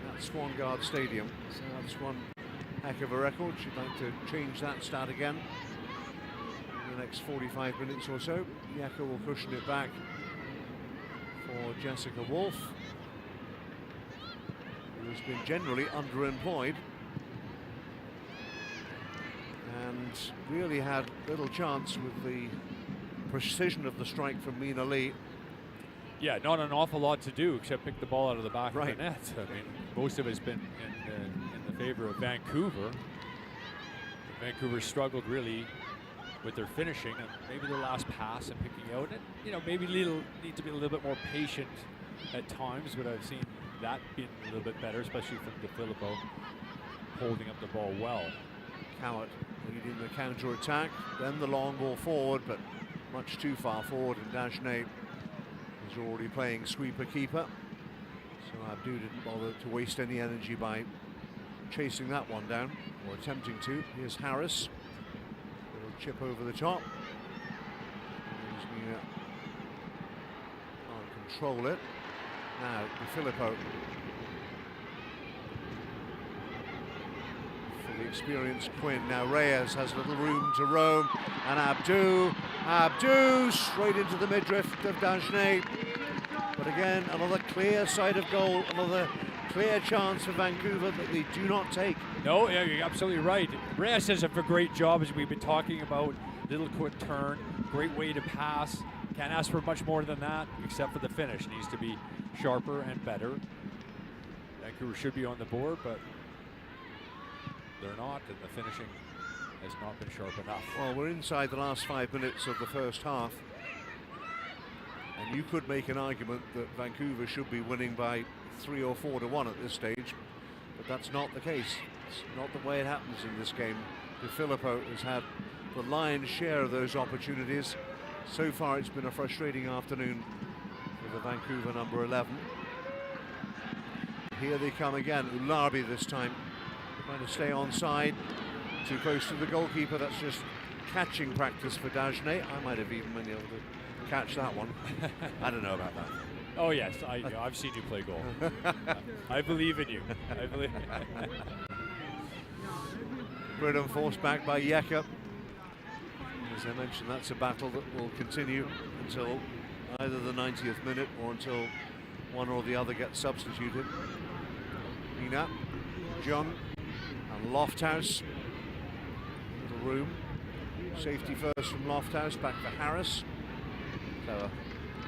at Swangard Stadium. So that's one heck of a record. She'd like to change that stat again in the next 45 minutes or so. Yeka will cushion it back for Jessica Wolf, who's been generally underemployed and really had little chance with the precision of the strike from Mina Lee. Yeah, not an awful lot to do except pick the ball out of the back Right. of the net. I mean, most of it's been in the favor of Vancouver. Vancouver struggled really with their finishing and maybe their last pass and picking out. And, you know, maybe need to be a little bit more patient at times, but I've seen that being a little bit better, especially from De Filippo holding up the ball well. Cowart leading the counter-attack, then the long ball forward, but much too far forward, and Dagenet is already playing sweeper-keeper. So Abdu didn't bother to waste any energy by chasing that one down, or attempting to. Here's Harris. Little chip over the top. Can't control it. Now, De Filippo. For the experienced Quinn. Now Reyes has a little room to roam. And Abdu straight into the midriff of Dagenet. But again, another clear side of goal, another clear chance for Vancouver that they do not take. No, yeah, you're absolutely right. Reyes does a great job, as we've been talking about. Little quick turn, great way to pass. Can't ask for much more than that, except for the finish. Needs to be sharper and better. Vancouver should be on the board, but they're not, and the finishing has not been sharp enough. Well, we're inside the last 5 minutes of the first half. And you could make an argument that Vancouver should be winning by 3 or 4 to 1 at this stage, but that's not the case. It's not the way it happens in this game. De Filippo has had the lion's share of those opportunities. So far, it's been a frustrating afternoon for the Vancouver number 11. Here they come again. Ularbi this time, trying to stay onside. Too close to the goalkeeper. That's just catching practice for Dagenet. I might have even been able to catch that one. I don't know about that. Oh yes, I've seen you play goal. I believe in you. I believe. Pridham forced back by Yeka. As I mentioned, that's a battle that will continue until either the 90th minute or until one or the other gets substituted. Ina, Jung, and Lofthouse. Little room. Safety first from Lofthouse, back to Harris. So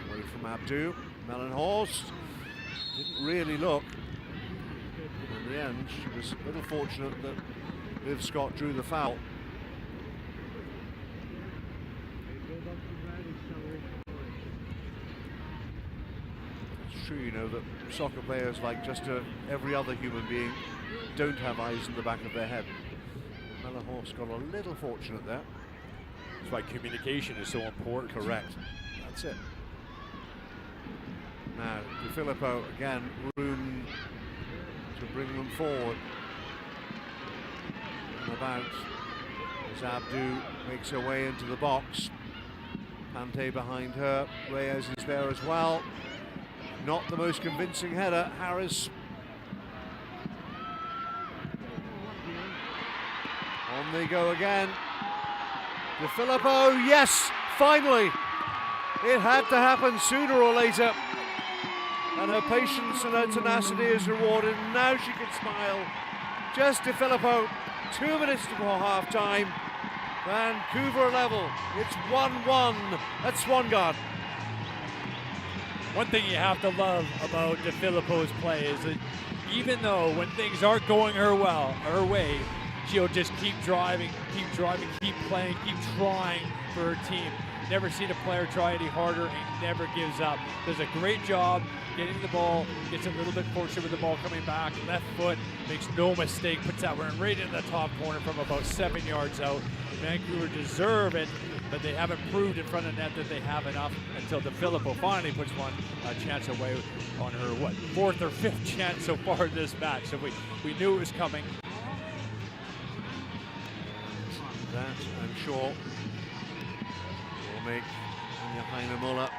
away from Abdu. Mellenhorst didn't really look. In the end, she was a little fortunate that Liv Scott drew the foul. It's true, you know, that soccer players, like just every other human being, don't have eyes in the back of their head. Mellenhorst got a little fortunate there. That's why communication is so important. Correct. That's it. Now, De Filippo, again, room to bring them forward. And about as Abdu makes her way into the box. Pante behind her. Reyes is there as well. Not the most convincing header. Harris. On they go again. De Filippo, yes, finally. It had to happen sooner or later. And her patience and her tenacity is rewarded. Now she can smile. Just De Filippo, 2 minutes before half time. Vancouver level. It's 1-1 at Swangard. One thing you have to love about De Filippo's play is that even though when things aren't going her way, she'll just keep driving, keep playing, keep trying for her team. Never seen a player try any harder and never gives up. Does a great job getting the ball, gets a little bit fortunate with the ball coming back, left foot, makes no mistake, puts that one right in the top corner from about 7 yards out. Vancouver deserve it, but they haven't proved in front of net that they have enough until De Filippo finally puts one chance away on her, fourth or fifth chance so far in this match. So we knew it was coming. That, I'm sure, will make Anja Heine-Muller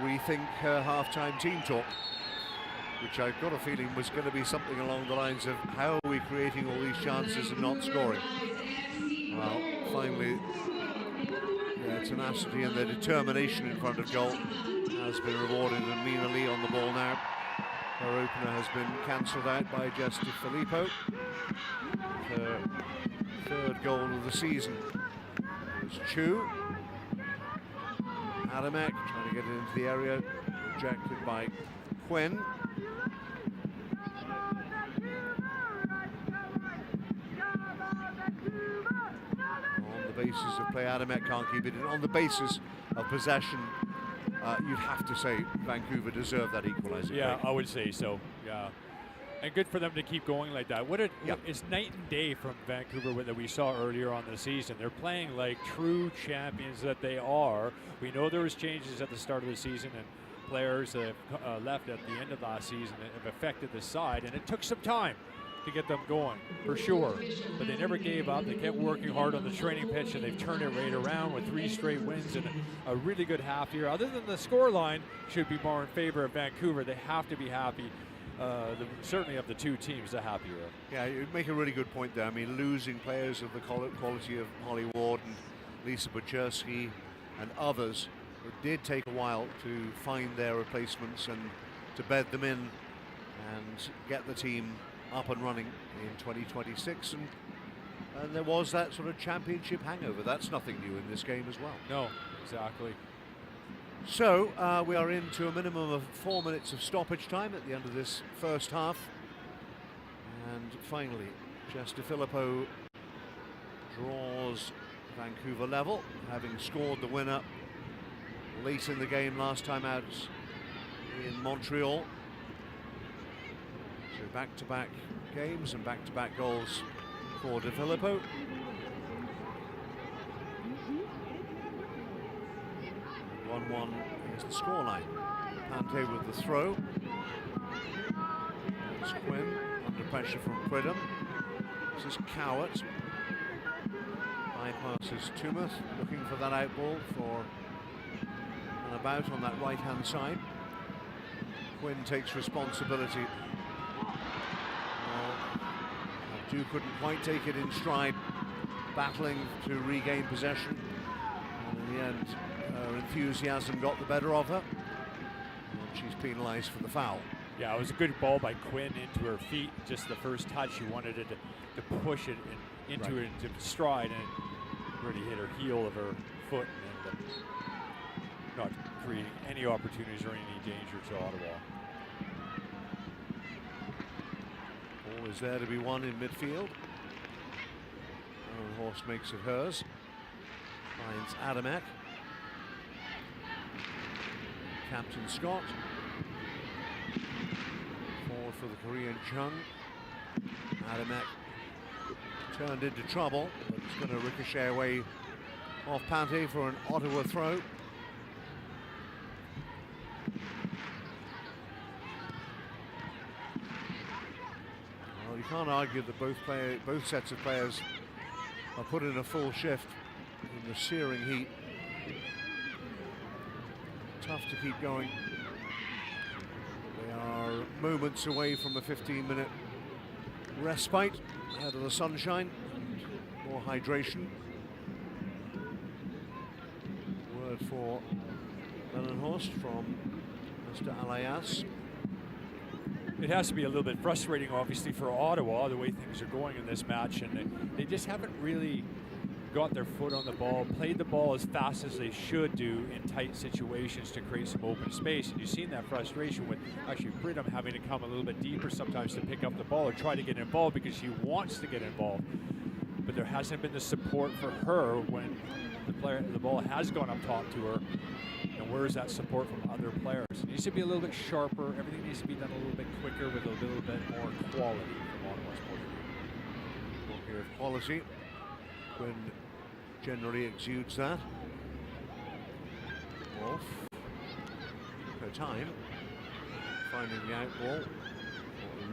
rethink her half-time team talk, which I've got a feeling was going to be something along the lines of, how are we creating all these chances and not scoring? Well, finally, their tenacity and their determination in front of goal has been rewarded, and Mina Lee on the ball now. Her opener has been cancelled out by Jess De Filippo. Her third goal of the season. There's Chu. Adamek trying to get it into the area, rejected by Quinn. On the basis of play, Adamek can't keep it in. On the basis of possession, you'd have to say Vancouver deserved that equaliser. Yeah, I would say so. Yeah. And good for them to keep going like that. It's night and day from Vancouver that we saw earlier on the season. They're playing like true champions that they are. We know there was changes at the start of the season, and players that left at the end of last season have affected the side, and it took some time to get them going, for sure. But they never gave up. They kept working hard on the training pitch, and they've turned it right around with 3 straight wins and a really good half year. Other than the scoreline should be more in favor of Vancouver, they have to be happy. Certainly of the two teams, the happier. Yeah, you make a really good point there. I mean, losing players of the quality of Holly Ward and Lisa Buczerski and others, it did take a while to find their replacements and to bed them in and get the team up and running in 2026. And there was that sort of championship hangover. That's nothing new in this game as well. No, exactly. So we are into a minimum of 4 minutes of stoppage time at the end of this first half. And finally, Jess De Filippo draws Vancouver level, having scored the winner late in the game last time out in Montreal. So back-to-back games and back-to-back goals for De Filippo. And 1-1 is the scoreline. Pante with the throw. It's Quinn under pressure from Pridham. This is Cowart. Bypasses Tumeth, looking for that outball for and about on that right-hand side. Quinn takes responsibility. Abdu couldn't quite take it in stride. battling to regain possession. And in the end, her enthusiasm got the better of her. And she's penalised for the foul. Yeah, it was a good ball by Quinn into her feet. Just the first touch, she wanted it to push it into Right. it into stride, and really hit her heel of her foot, and not creating any opportunities or any danger to Ottawa. Ball is there to be won in midfield. Horse makes it hers. Finds Adamek. Captain Scott. Forward for the Korean Chung. Adamek turned into trouble, but it's going to ricochet away off Pante for an Ottawa throw. Well, you can't argue that both sets of players are put in a full shift in the searing heat. Tough to keep going. They are moments away from a 15-minute respite ahead of the sunshine. More hydration. Word for Lennon-Horst from Mr. Alayas. It has to be a little bit frustrating, obviously, for Ottawa, the way things are going in this match, and they just haven't really got their foot on the ball, played the ball as fast as they should do in tight situations to create some open space. And you've seen that frustration with actually Bridham having to come a little bit deeper sometimes to pick up the ball or try to get involved because she wants to get involved. But there hasn't been the support for her when the ball has gone up top to her. And where is that support from other players? It needs to be a little bit sharper. Everything needs to be done a little bit quicker with a little bit more quality from Ottawa's point of view. Talking of quality, Quinn generally exudes that. Wolf, her time, finding the out ball.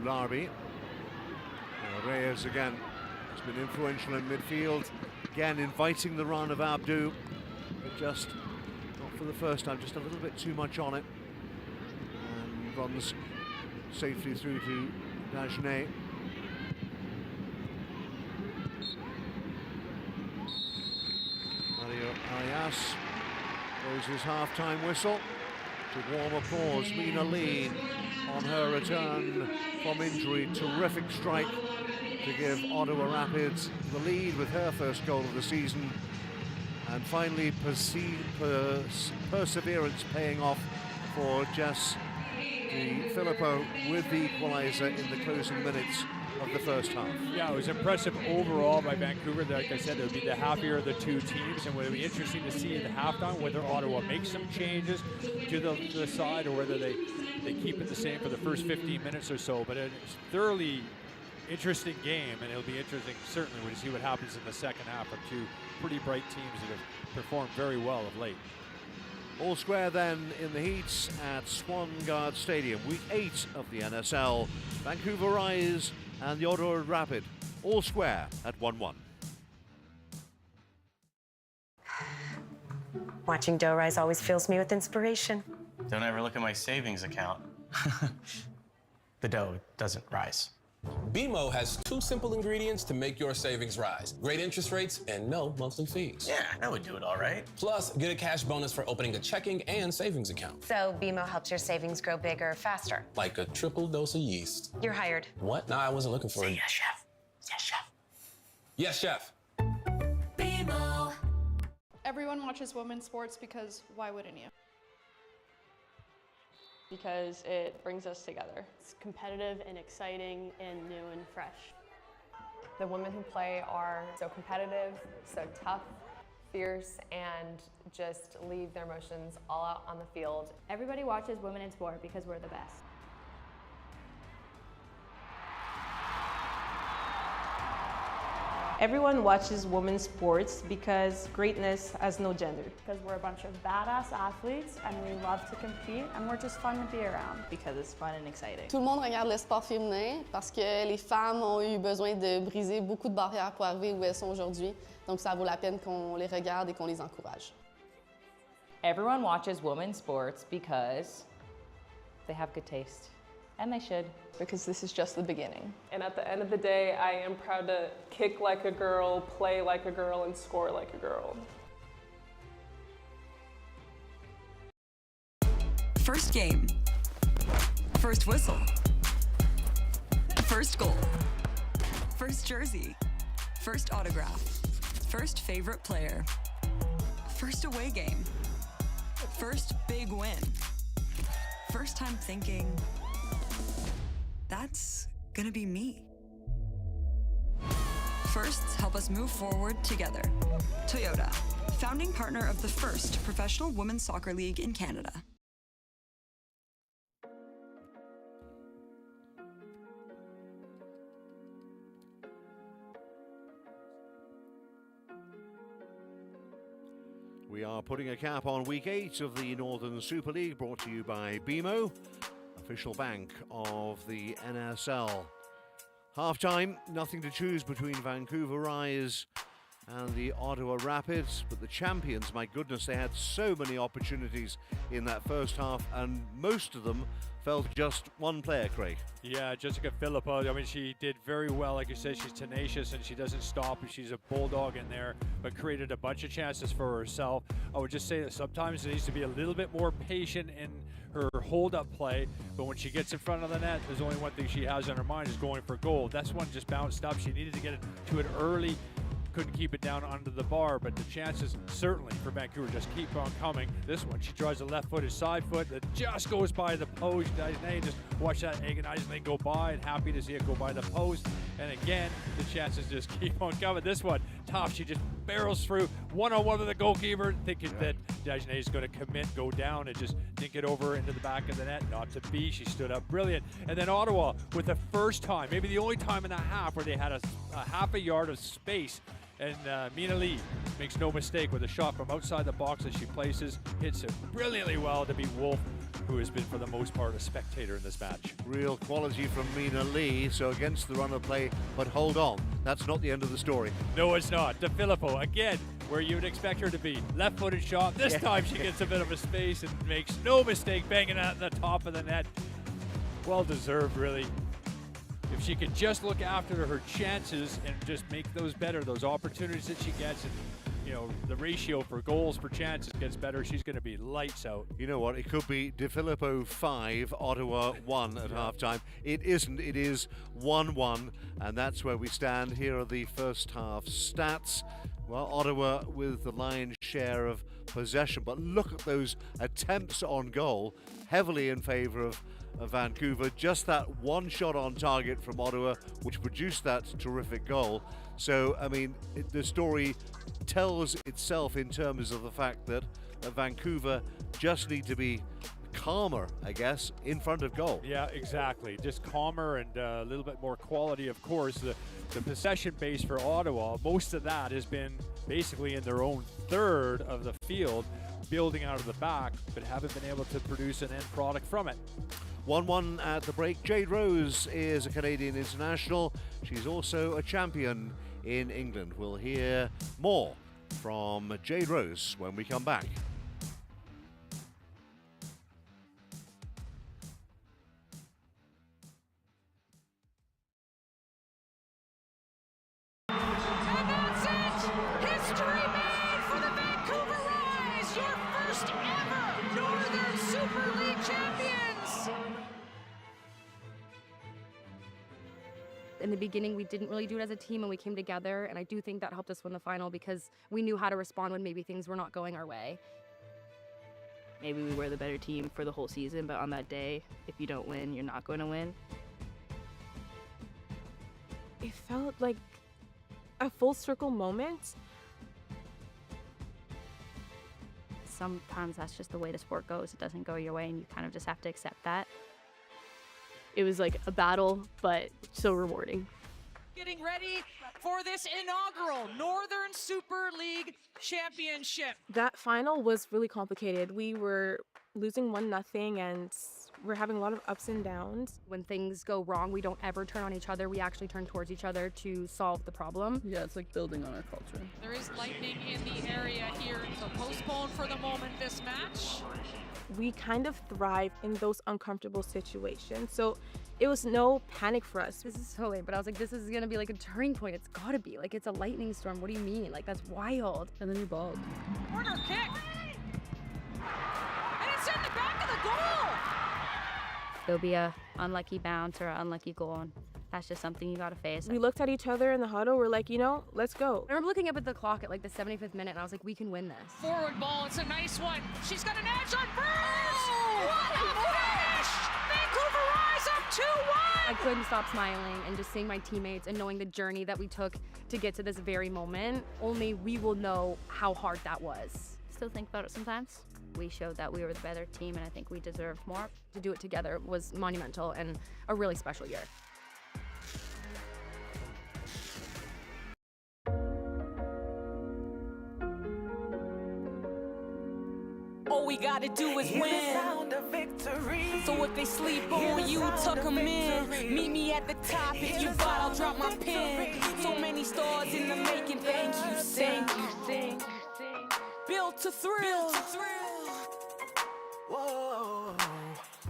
Larby. Reyes again has been influential in midfield. Again, inviting the run of Abdu, but just not for the first time, just a little bit too much on it. And runs safely through to Dagenet. Mario Arias blows his half-time whistle. To warm applause, Mina Lee on her return from injury. Terrific strike to give Ottawa Rapids the lead with her first goal of the season. And finally, perseverance paying off for Jess Di Filippo with the equaliser in the closing minutes of the first half. Yeah, it was impressive overall by Vancouver. Like I said, it would be the happier of the two teams, and it would be interesting to see at the halftime whether Ottawa makes some changes to the side or whether they keep it the same for the first 15 minutes or so. But it's a thoroughly interesting game, and it'll be interesting certainly when you see what happens in the second half of two pretty bright teams that have performed very well of late. All square then in the heats at Swangard Stadium. Week 8 of the NSL. Vancouver Rise and the Ottawa Rapid. All square at 1-1. Watching dough rise always fills me with inspiration. Don't ever look at my savings account. The dough doesn't rise. BMO has 2 simple ingredients to make your savings rise. Great interest rates and no monthly fees. Yeah, that would do it all right. Plus, get a cash bonus for opening a checking and savings account. So BMO helps your savings grow bigger faster. Like a triple dose of yeast. You're hired. What? No, I wasn't looking for it. Yes, chef. Yes, chef. Yes, chef. BMO. Everyone watches women's sports because why wouldn't you? Because it brings us together. It's competitive and exciting and new and fresh. The women who play are so competitive, so tough, fierce, and just leave their emotions all out on the field. Everybody watches women in sport because we're the best. Everyone watches women's sports because greatness has no gender. Because we're a bunch of badass athletes and we love to compete and we're just fun to be around. Because it's fun and exciting. Tout le monde regarde le sport féminin parce que les femmes ont eu besoin de briser beaucoup de barrières pour arriver où elles sont aujourd'hui. Donc ça vaut la peine qu'on les regarde et qu'on les encourage. Everyone watches women's sports because they have good taste. And they should. Because this is just the beginning. And at the end of the day, I am proud to kick like a girl, play like a girl, and score like a girl. First game. First whistle. First goal. First jersey. First autograph. First favorite player. First away game. First big win. First time thinking, that's gonna be me. Firsts help us move forward together. Toyota, founding partner of the first professional women's soccer league in Canada. We are putting a cap on week 8 of the Northern Super League, brought to you by BMO, official bank of the NSL. Half-time, nothing to choose between Vancouver Rise and the Ottawa Rapids, but the champions, my goodness, they had so many opportunities in that first half, and most of them fell to just one player, Craig. Yeah, Jessica Philippa, I mean, she did very well. Like you said, she's tenacious and she doesn't stop, and she's a bulldog in there, but created a bunch of chances for herself. I would just say that sometimes it needs to be a little bit more patient in her hold-up play, but when she gets in front of the net, there's only one thing she has on her mind, is going for goal. This one just bounced up. She needed to get to it early. Couldn't keep it down under the bar, but the chances certainly for Vancouver just keep on coming. This one, she tries a left-footed side foot that just goes by the post. Dagenais just watch that agonizingly go by, and happy to see it go by the post. And again, the chances just keep on coming. This one, tough. She just barrels through one-on-one with the goalkeeper, thinking that Dagenais is going to commit, go down, and just dink it over into the back of the net. Not to be. She stood up brilliant. And then Ottawa, with the first time, maybe the only time in that half where they had a half a yard of space. And Mina Lee makes no mistake with a shot from outside the box that she places, hits it brilliantly well to beat Wolf, who has been for the most part a spectator in this match. Real quality from Mina Lee, so against the run of play, but hold on, that's not the end of the story. No, it's not. De Filippo, again, where you would expect her to be. Left-footed shot. This time she gets a bit of a space and makes no mistake banging at the top of the net. Well deserved, really. If she could just look after her chances and just make those better, those opportunities that she gets, and you know, the ratio for goals per chances gets better, she's going to be lights out. You know what? It could be De Filippo 5, Ottawa 1 at halftime. It isn't. It is 1-1, and that's where we stand. Here are the first half stats. Well, Ottawa with the lion's share of possession, but look at those attempts on goal, heavily in favor of Vancouver. Just that one shot on target from Ottawa, which produced that terrific goal. So, I mean, the story tells itself in terms of the fact that Vancouver just need to be calmer, I guess, in front of goal. Yeah, exactly. Just calmer and a little bit more quality, of course. The possession base for Ottawa, most of that has been basically in their own third of the field, building out of the back, but haven't been able to produce an end product from it. 1-1 at the break. Jade Rose is a Canadian international. She's also a champion in England. We'll hear more from Jade Rose when we come back. And that's it! History made for the Vancouver Rise, your first ever Northern Super League champions! In the beginning, we didn't really do it as a team, and we came together, and I do think that helped us win the final because we knew how to respond when maybe things were not going our way. Maybe we were the better team for the whole season, but on that day, if you don't win, you're not going to win. It felt like a full circle moment. Sometimes that's just the way the sport goes. It doesn't go your way, and you kind of just have to accept that. It was like a battle, but so rewarding. Getting ready for this inaugural Northern Super League Championship. That final was really complicated. We were losing 1-0, and We're having a lot of ups and downs. When things go wrong, we don't ever turn on each other. We actually turn towards each other to solve the problem. Yeah, it's like building on our culture. There is lightning in the area here, so postpone for the moment this match. We kind of thrive in those uncomfortable situations. So it was no panic for us. This is so late, but I was like, this is gonna be like a turning point. It's gotta be. Like, it's a lightning storm. What do you mean? Like, that's wild. And then you balled. Corner kick. And it's in the back of the goal. There'll be a unlucky bounce or an unlucky goal, and that's just something you gotta face. We looked at each other in the huddle. We're like, you know, let's go. I remember looking up at the clock at like the 75th minute, and I was like, we can win this. Forward ball, it's a nice one. She's got an edge on Burns. What a finish! Vancouver Rise up 2-1. I couldn't stop smiling and just seeing my teammates and knowing the journey that we took to get to this very moment. Only we will know how hard that was. Still think about it sometimes. We showed that we were the better team, and I think we deserved more. To do it together was monumental and a really special year. All we gotta do is win. So if they sleep on you, tuck them in. Meet me at the top. If you bought, I'll drop my pen. So many stars in the making. Thank you, thank you. Built to thrill. Whoa.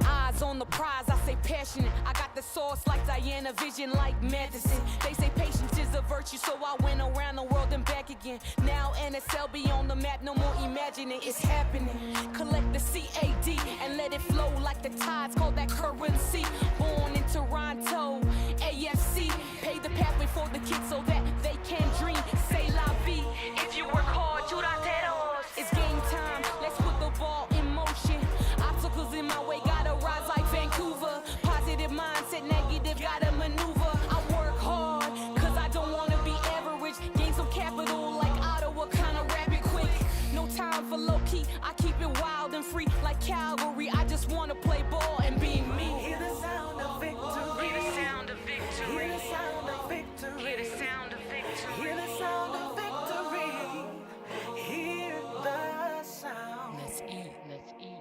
Eyes on the prize, I say passionate. I got the sauce like Diana, vision like medicine. They say patience is a virtue, so I went around the world and back again. Now NSL be on the map, no more imagining, it's happening. Collect the CAD and let it flow like the tides, call that currency. Born in Toronto, AFC. Pay the pathway for the kids so that they can dream. Say la vie, if you work hard, you da dedos. It's game time, let's put the ball in motion. Obstacles in my way, gotta rise like Vancouver. Positive mindset, negative, gotta maneuver. I work hard, cause I don't wanna be average. Gain some capital like Ottawa, kinda rapid quick. No time for low key, I keep it wild and free like Calgary. I just wanna play ball and be me. Hear the sound of victory. Hear the sound of victory. Hear the sound of victory. Hear the sound of victory. Hear the sound of victory. Hear the sound. Let's eat, let's eat.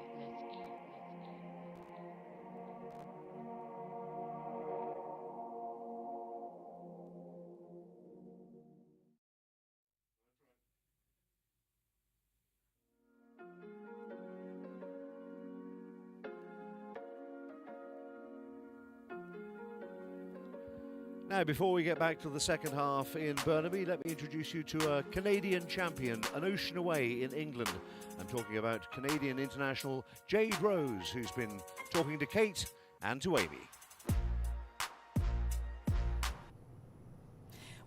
Now, before we get back to the second half in Burnaby, let me introduce you to a Canadian champion, an ocean away in England. I'm talking about Canadian international Jade Rose, who's been talking to Kate and to Amy.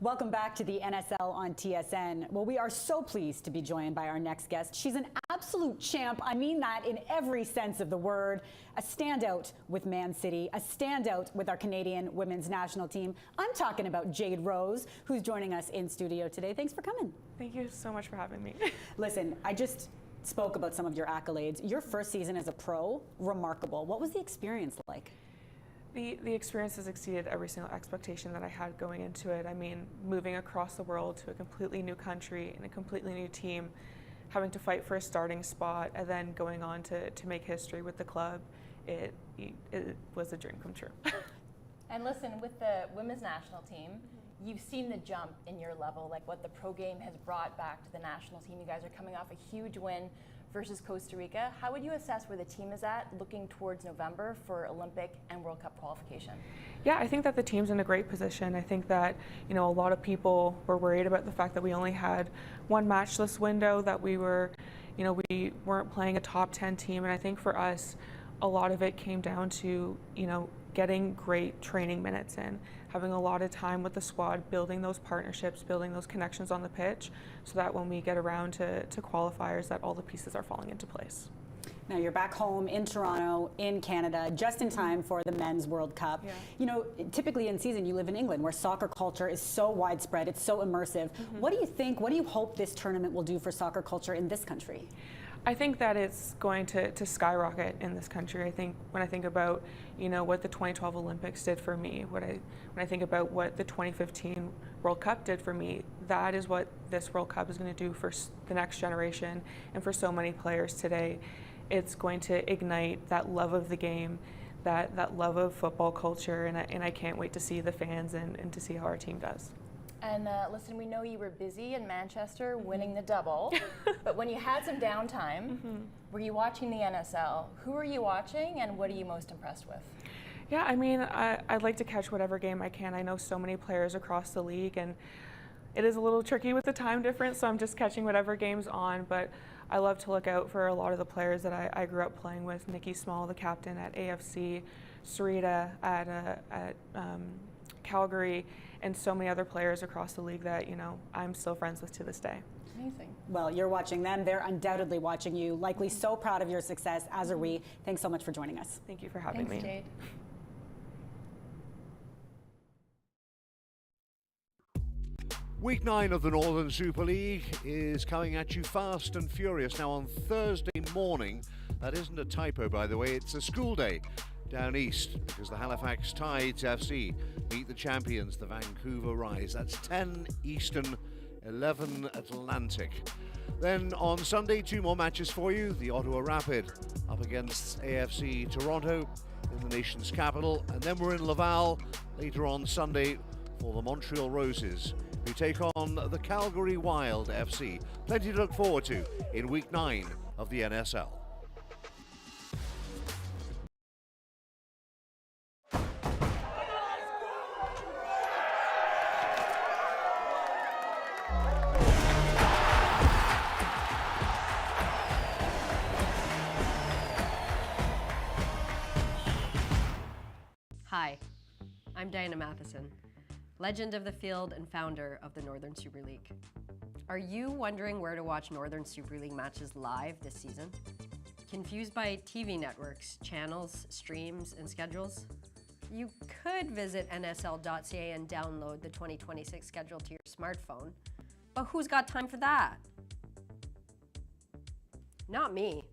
Welcome back to the NSL on TSN. Well, we are so pleased to be joined by our next guest. She's an absolute champ. I mean that in every sense of the word. A standout with Man City, a standout with our Canadian women's national team. I'm talking about Jade Rose, who's joining us in studio today. Thanks for coming. Thank you so much for having me. Listen, I just spoke about some of your accolades. Your first season as a pro, remarkable. What was the experience like? The experience has exceeded every single expectation that I had going into it. I mean, moving across the world to a completely new country and a completely new team, having to fight for a starting spot, and then going on to make history with the club, it was a dream come true. And listen, with the women's national team, you've seen the jump in your level, like what the pro game has brought back to the national team. You guys are coming off a huge win versus Costa Rica. How would you assess where the team is at looking towards November for Olympic and World Cup qualification? Yeah, I think that the team's in a great position. I think that, you know, a lot of people were worried about the fact that we only had one matchless window, that we were, you know, we weren't playing a top 10 team. And I think for us, a lot of it came down to, you know, getting great training minutes in, having a lot of time with the squad, building those partnerships, building those connections on the pitch, so that when we get around to qualifiers, that all the pieces are falling into place. Now you're back home in Toronto, in Canada, just in time for the Men's World Cup. Yeah. You know, typically in season you live in England, where soccer culture is so widespread, it's so immersive. What do you think, what do you hope this tournament will do for soccer culture in this country? I think that it's going to skyrocket in this country. I think when I think about, you know, what the 2012 Olympics did for me, when I think about what the 2015 World Cup did for me, that is what this World Cup is going to do for the next generation and for so many players today. it's going to ignite that love of the game, that love of football culture, and I can't wait to see the fans and to see how our team does. And listen, we know you were busy in Manchester winning the double, but when you had some downtime, were you watching the NSL? Who are you watching, and what are you most impressed with? Yeah, I mean, I'd like to catch whatever game I can. I know so many players across the league, and it is a little tricky with the time difference, so I'm just catching whatever game's on, but I love to look out for a lot of the players that I grew up playing with. Nikki Small, the captain at AFC, Sarita at Calgary, and so many other players across the league that, you know, I'm still friends with to this day. Amazing. Well, you're watching them. They're undoubtedly watching you. Likely so proud of your success, as are we. Thanks so much for joining us. Thank you for having me. Thanks, Jade. Week 9 of the Northern Super League is coming at you fast and furious. Now on Thursday morning, that isn't a typo by the way, it's a school day down east because the Halifax Tides FC meet the champions, the Vancouver Rise. That's 10 Eastern, 11 Atlantic. Then on Sunday, 2 more matches for you. The Ottawa Rapid up against AFC Toronto in the nation's capital. And then we're in Laval later on Sunday for the Montreal Roses, who take on the Calgary Wild FC. Plenty to look forward to in Week 9 of the NSL. Hi, I'm Diana Matheson, legend of the field and founder of the Northern Super League. Are you wondering where to watch Northern Super League matches live this season? Confused by TV networks, channels, streams, and schedules? You could visit nsl.ca and download the 2026 schedule to your smartphone, but who's got time for that? Not me.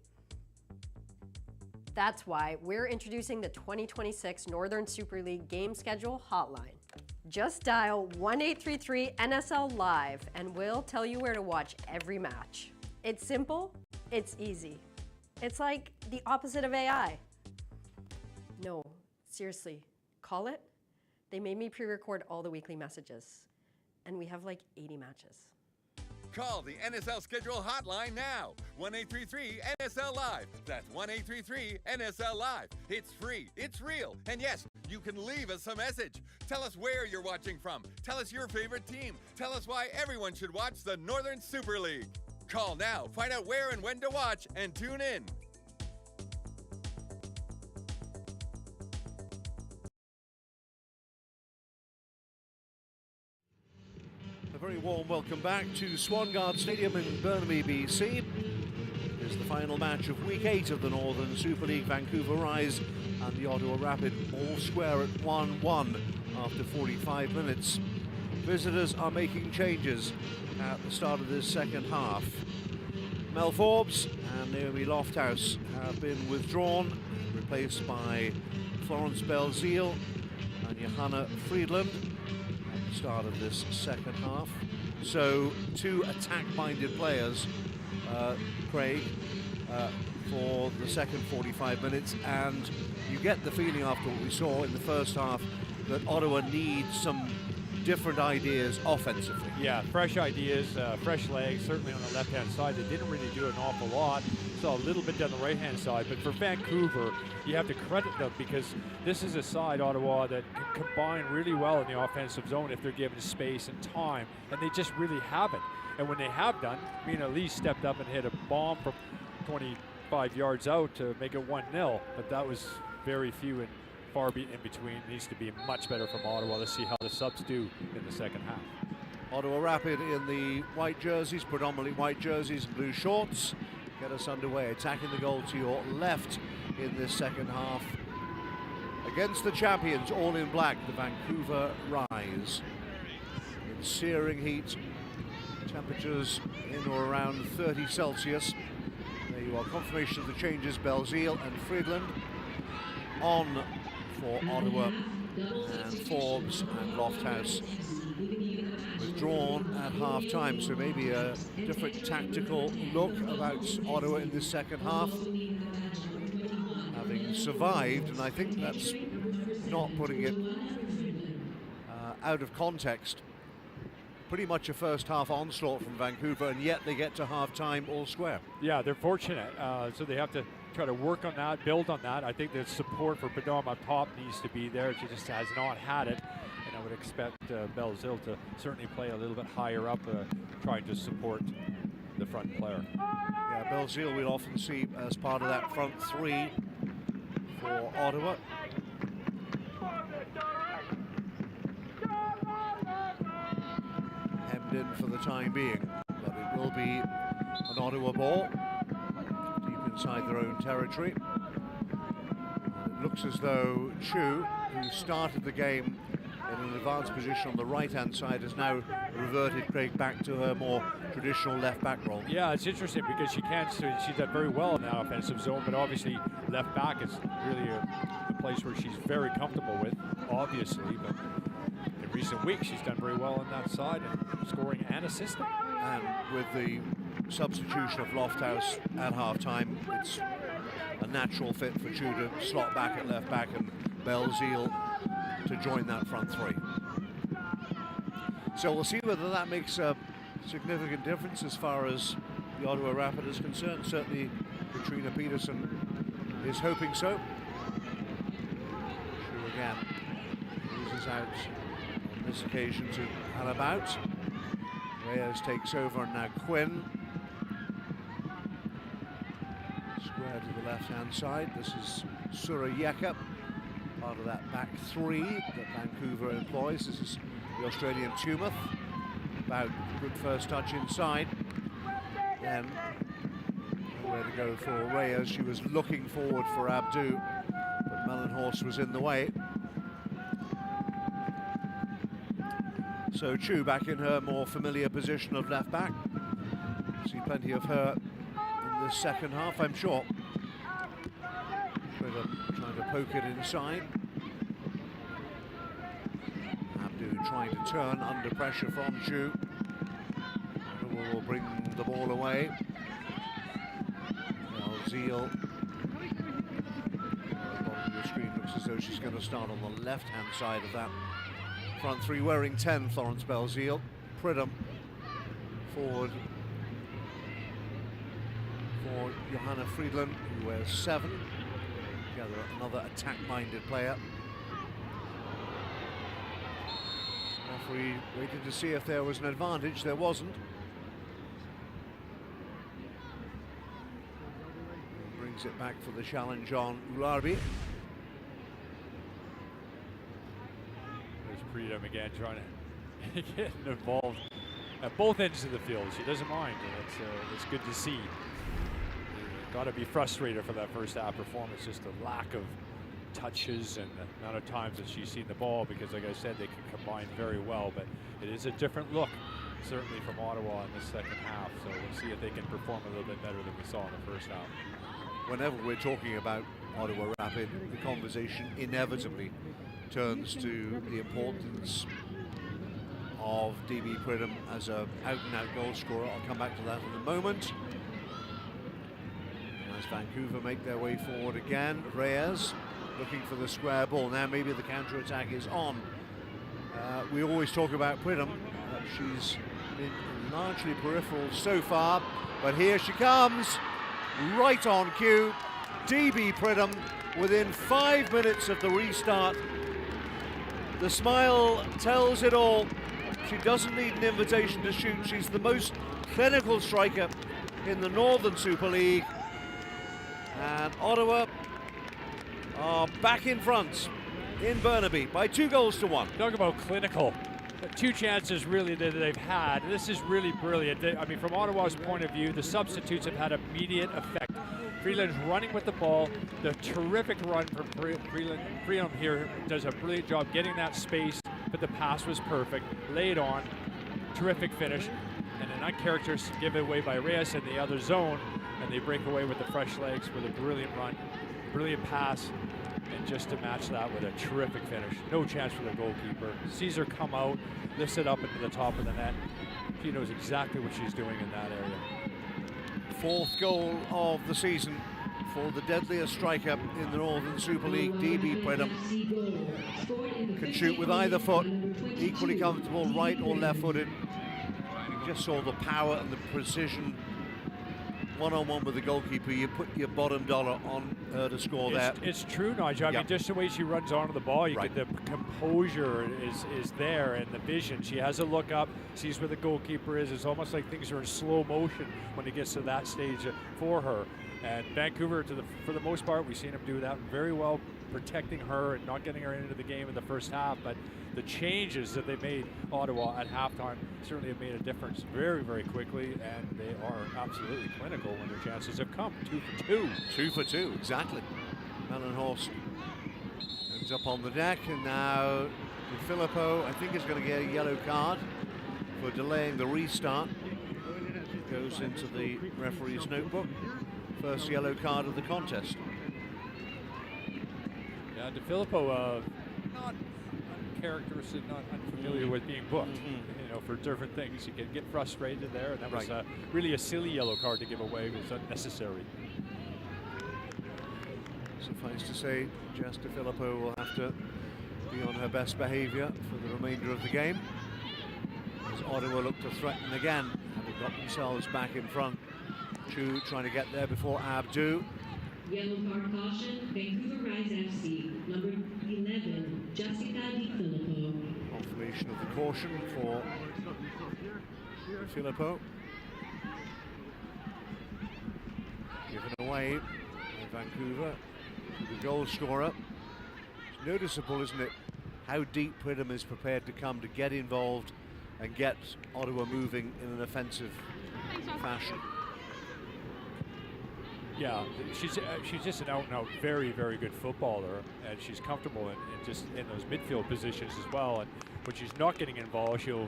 That's why we're introducing the 2026 Northern Super League game schedule hotline. Just dial 1-833-NSL Live and we'll tell you where to watch every match. It's simple, it's easy. It's like the opposite of AI. No, seriously, call it. They made me pre-record all the weekly messages, and we have like 80 matches. Call the NSL schedule hotline now. 1-833-NSL Live. That's 1-833-NSL Live. It's free, it's real, and yes, you can leave us a message. Tell us where you're watching from. Tell us your favorite team. Tell us why everyone should watch the Northern Super League. Call now, find out where and when to watch, and tune in. A very warm welcome back to Swangard Stadium in Burnaby, BC. It is the final match of Week 8 of the Northern Super League. Vancouver Rise and the Ottawa Rapid all square at 1-1 after 45 minutes. Visitors are making changes at the start of this second half. Mel Forbes and Naomi Lofthouse have been withdrawn, replaced by Florence Belzile and Johanna Friedland at the start of this second half. So 2 attack-minded players, Craig, for the second 45 minutes, and you get the feeling after what we saw in the first half that Ottawa needs some different ideas offensively. Yeah, fresh ideas, fresh legs, certainly on the left-hand side. They didn't really do an awful lot. Saw a little bit down the right-hand side, but for Vancouver, you have to credit them because this is a side, Ottawa, that can combine really well in the offensive zone if they're given space and time, and they just really haven't. And when they have done, Mina Lee stepped up and hit a bomb from 25 yards out to make it 1-0, but that was very few and far in between. Needs to be much better from Ottawa. Let's see how the subs do in the second half. Ottawa Rapid in the white jerseys, predominantly white jerseys and blue shorts, get us underway. Attacking the goal to your left in this second half. Against the champions, all in black, the Vancouver Rise. In searing heat, temperatures in or around 30 Celsius. There you are, confirmation of the changes. Belzile and Friedland on for Ottawa, and Forbes and Lofthouse with withdrawn at half-time, so maybe a different tactical look about Ottawa in this second half. Having survived, and I think that's not putting it out of context, pretty much a first half onslaught from Vancouver, and yet they get to half-time all square. Yeah, they're fortunate, so they have to try to work on that, build on that. I think the support for Prudhomme up top needs to be there. She just has not had it, and I would expect Belzile to certainly play a little bit higher up, trying to support the front player. Yeah, Belzile we'll often see as part of that front three for Ottawa. Hemmed in for the time being, but it will be an Ottawa ball deep inside their own territory. It looks as though Chu, who started the game in an advanced position on the right-hand side, has now reverted Craig back to her more traditional left-back role. Yeah, it's interesting because she did very well in that offensive zone, but obviously left back is really a place where she's very comfortable with, obviously, but in recent weeks she's done very well on that side, and scoring and assisting. And with the substitution of Lofthouse at half-time, it's a natural fit for Chu to slot back at left back and Belzile to join that front three. So we'll see whether that makes a significant difference as far as the Ottawa Rapid is concerned. Certainly Katrina Peterson is hoping so. Chu again loses out on this occasion to Hannah Bout. Reyes takes over, and now Quinn. Square to the left-hand side. This is Sura Yeka, part of that back three that Vancouver employs. This is the Australian Tumouth. About good first touch inside. Then nowhere to go for Reyes. She was looking forward for Abdu, but Mellenhorst was in the way. So Chu back in her more familiar position of left back. See plenty of her in this second half, I'm sure. Trying to poke it inside. Abdu trying to turn under pressure from Chu. Will bring the ball away. Belzile. Bottom of the screen looks as though she's going to start on the left-hand side of that front three, wearing 10, Florence Belzile. Prudhomme forward for Johanna Friedland, who wears 7. Together, another attack-minded player. Referee waited to see if there was an advantage. There wasn't. Brings it back for the challenge on Ularbi. There's Prudhomme again trying to get involved at both ends of the field. She doesn't mind, and it's good to see. Got to be frustrated for that first half performance, just the lack of touches and the amount of times that she's seen the ball, because like I said, they can combine very well, but it is a different look certainly from Ottawa in this second half, so we'll see if they can perform a little bit better than we saw in the first half. Whenever we're talking about Ottawa Rapid, the conversation inevitably turns to the importance of DB Prudhomme as a out-and-out goal scorer. I'll come back to that in a moment. As Vancouver make their way forward again, Reyes looking for the square ball. Now maybe the counter-attack is on. We always talk about Prudhomme. She's been largely peripheral so far, but here she comes, right on cue. DB Prudhomme within 5 minutes of the restart. The smile tells it all. She doesn't need an invitation to shoot. She's the most clinical striker in the Northern Super League. And Ottawa are back in front in Burnaby by 2-1. Talk about clinical. The 2 chances really that they've had. This is really brilliant. I mean, from Ottawa's point of view, the substitutes have had immediate effect. Freeland's running with the ball. The terrific run from Freeland here does a brilliant job getting that space, but the pass was perfect. Laid on. Terrific finish. And an uncharacteristic giveaway by Reyes in the other zone, and they break away with the fresh legs with a brilliant run brilliant pass, and just to match that with a terrific finish. No chance for the goalkeeper. Sees her come out, lifts it up into the top of the net. She knows exactly what she's doing in that area. Fourth goal of the season for the deadliest striker in the Northern Super League, DB Pridham. Can shoot with either foot, equally comfortable, right or left-footed. You just saw the power and the precision. One-on-one with the goalkeeper, you put your bottom dollar on her to score there. It's true, Nigel. I mean, just the way she runs onto the ball, you get the composure is there, and the vision. She has a look up, sees where the goalkeeper is. It's almost like things are in slow motion when it gets to that stage for her. And Vancouver, for the most part, we've seen them do that very well, protecting her and not getting her into the game in the first half. But the changes that they made Ottawa at halftime certainly have made a difference very, very quickly, and they are absolutely clinical when their chances have come. 2 for 2. 2 for 2, exactly. Mellenhorst ends up on the deck, and now Filippo, I think, is going to get a yellow card for delaying the restart. It goes into the referee's notebook. First yellow card of the contest. Yeah, DeFilippo, not uncharacteristic, not unfamiliar with being booked. You know, for different things, you can get frustrated there, and that was really a silly yellow card to give away. It was unnecessary. Suffice to say, Jess DeFilippo will have to be on her best behaviour for the remainder of the game, as Ottawa look to threaten again, having got themselves back in front. Chu trying to get there before Abdu. Yellow card caution, Vancouver Rise FC, number 11, Jessica DeFilippo. Confirmation of the caution for Filippo. Given away by Vancouver, the goal scorer. It's noticeable, isn't it, how deep Pridham is prepared to come to get involved and get Ottawa moving in an offensive fashion. Yeah, she's just an out-and-out, very, very good footballer, and she's comfortable in just in those midfield positions as well. And when she's not getting involved, she'll,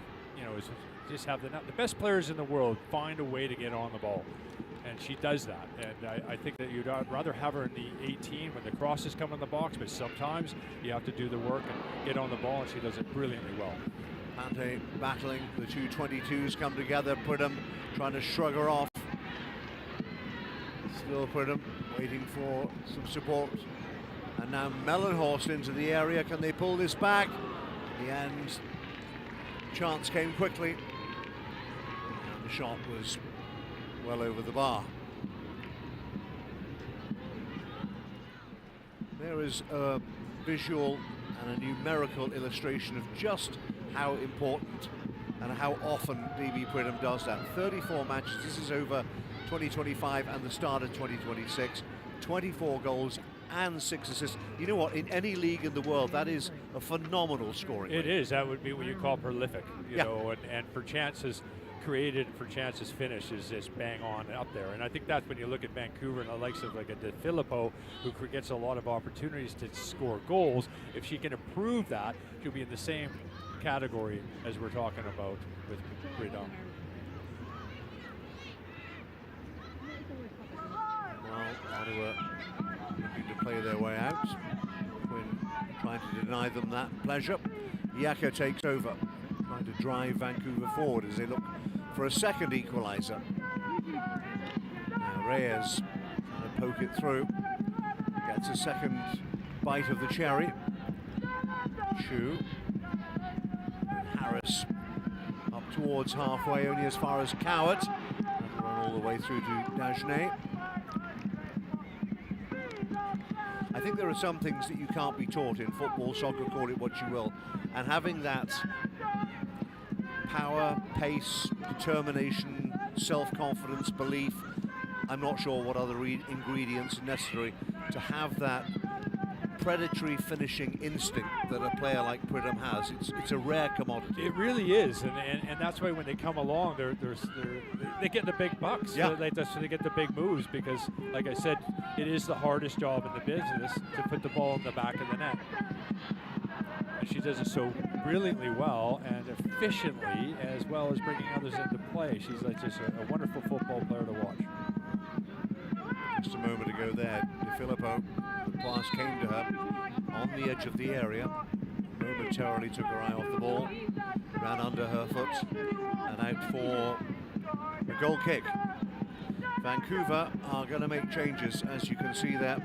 just have the best players in the world find a way to get on the ball, and she does that. And I think that you'd rather have her in the 18 when the crosses come in the box, but sometimes you have to do the work and get on the ball, and she does it brilliantly well. Pante battling, the two 22s come together. Pridham trying to shrug her off. Still Pridham waiting for some support. And now Mellenhorst into the area. Can they pull this back? In the end, chance came quickly. And the shot was well over the bar. There is a visual and a numerical illustration of just how important and how often DB Pridham does that. 34 matches. This is over 2025 and the start of 2026. 24 goals and 6 assists. You know what? In any league in the world, that is a phenomenal scoring rate. It is. That would be what you call prolific. You know, and for chances created, for chances finished is just bang on up there. And I think that's when you look at Vancouver and the likes of like a DeFilippo, who gets a lot of opportunities to score goals. If she can improve that, she'll be in the same category as we're talking about with Pridham. Well, Ottawa looking to play their way out. Quinn trying to deny them that pleasure. Yaka takes over, trying to drive Vancouver forward as they look for a second equaliser. Now Reyes trying to poke it through. Gets a second bite of the cherry. Chu. Harris up towards halfway, only as far as Cowart. That'll run all the way through to Dagenet. I think there are some things that you can't be taught in football, soccer, call it what you will. And having that power, pace, determination, self-confidence, belief, I'm not sure what other ingredients are necessary to have that predatory finishing instinct that a player like Pridham has. It's a rare commodity. It really is, and that's why when they come along, they get the big bucks. Yeah. They get the big moves because, like I said, it is the hardest job in the business to put the ball in the back of the net. And she does it so brilliantly well and efficiently, as well as bringing others into play. She's like just a wonderful football player to watch. just a moment ago there. De Filippo, the pass came to her on the edge of the area, momentarily took her eye off the ball, ran under her foot, and out for a goal kick. Vancouver are going to make changes, as you can see there.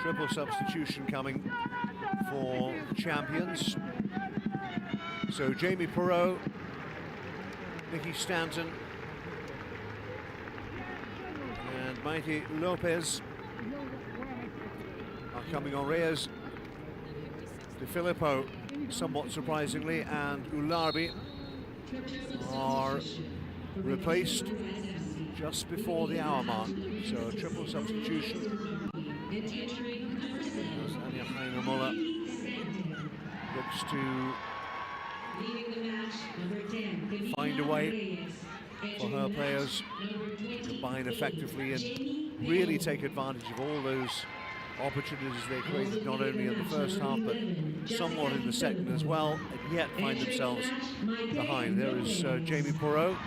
Triple substitution coming for the champions. So Jamie Perreault, Nikki Stanton, and Maite Lopez are coming on. Reyes, De Filippo, somewhat surprisingly, and Ularbi are replaced just before the hour mark. So a triple substitution. Anja Heine-Muller looks to find a way for her players to combine effectively and really take advantage of all those opportunities they created, not only in the first half but somewhat in the second as well, and yet find themselves behind. There is Jamie Perreault,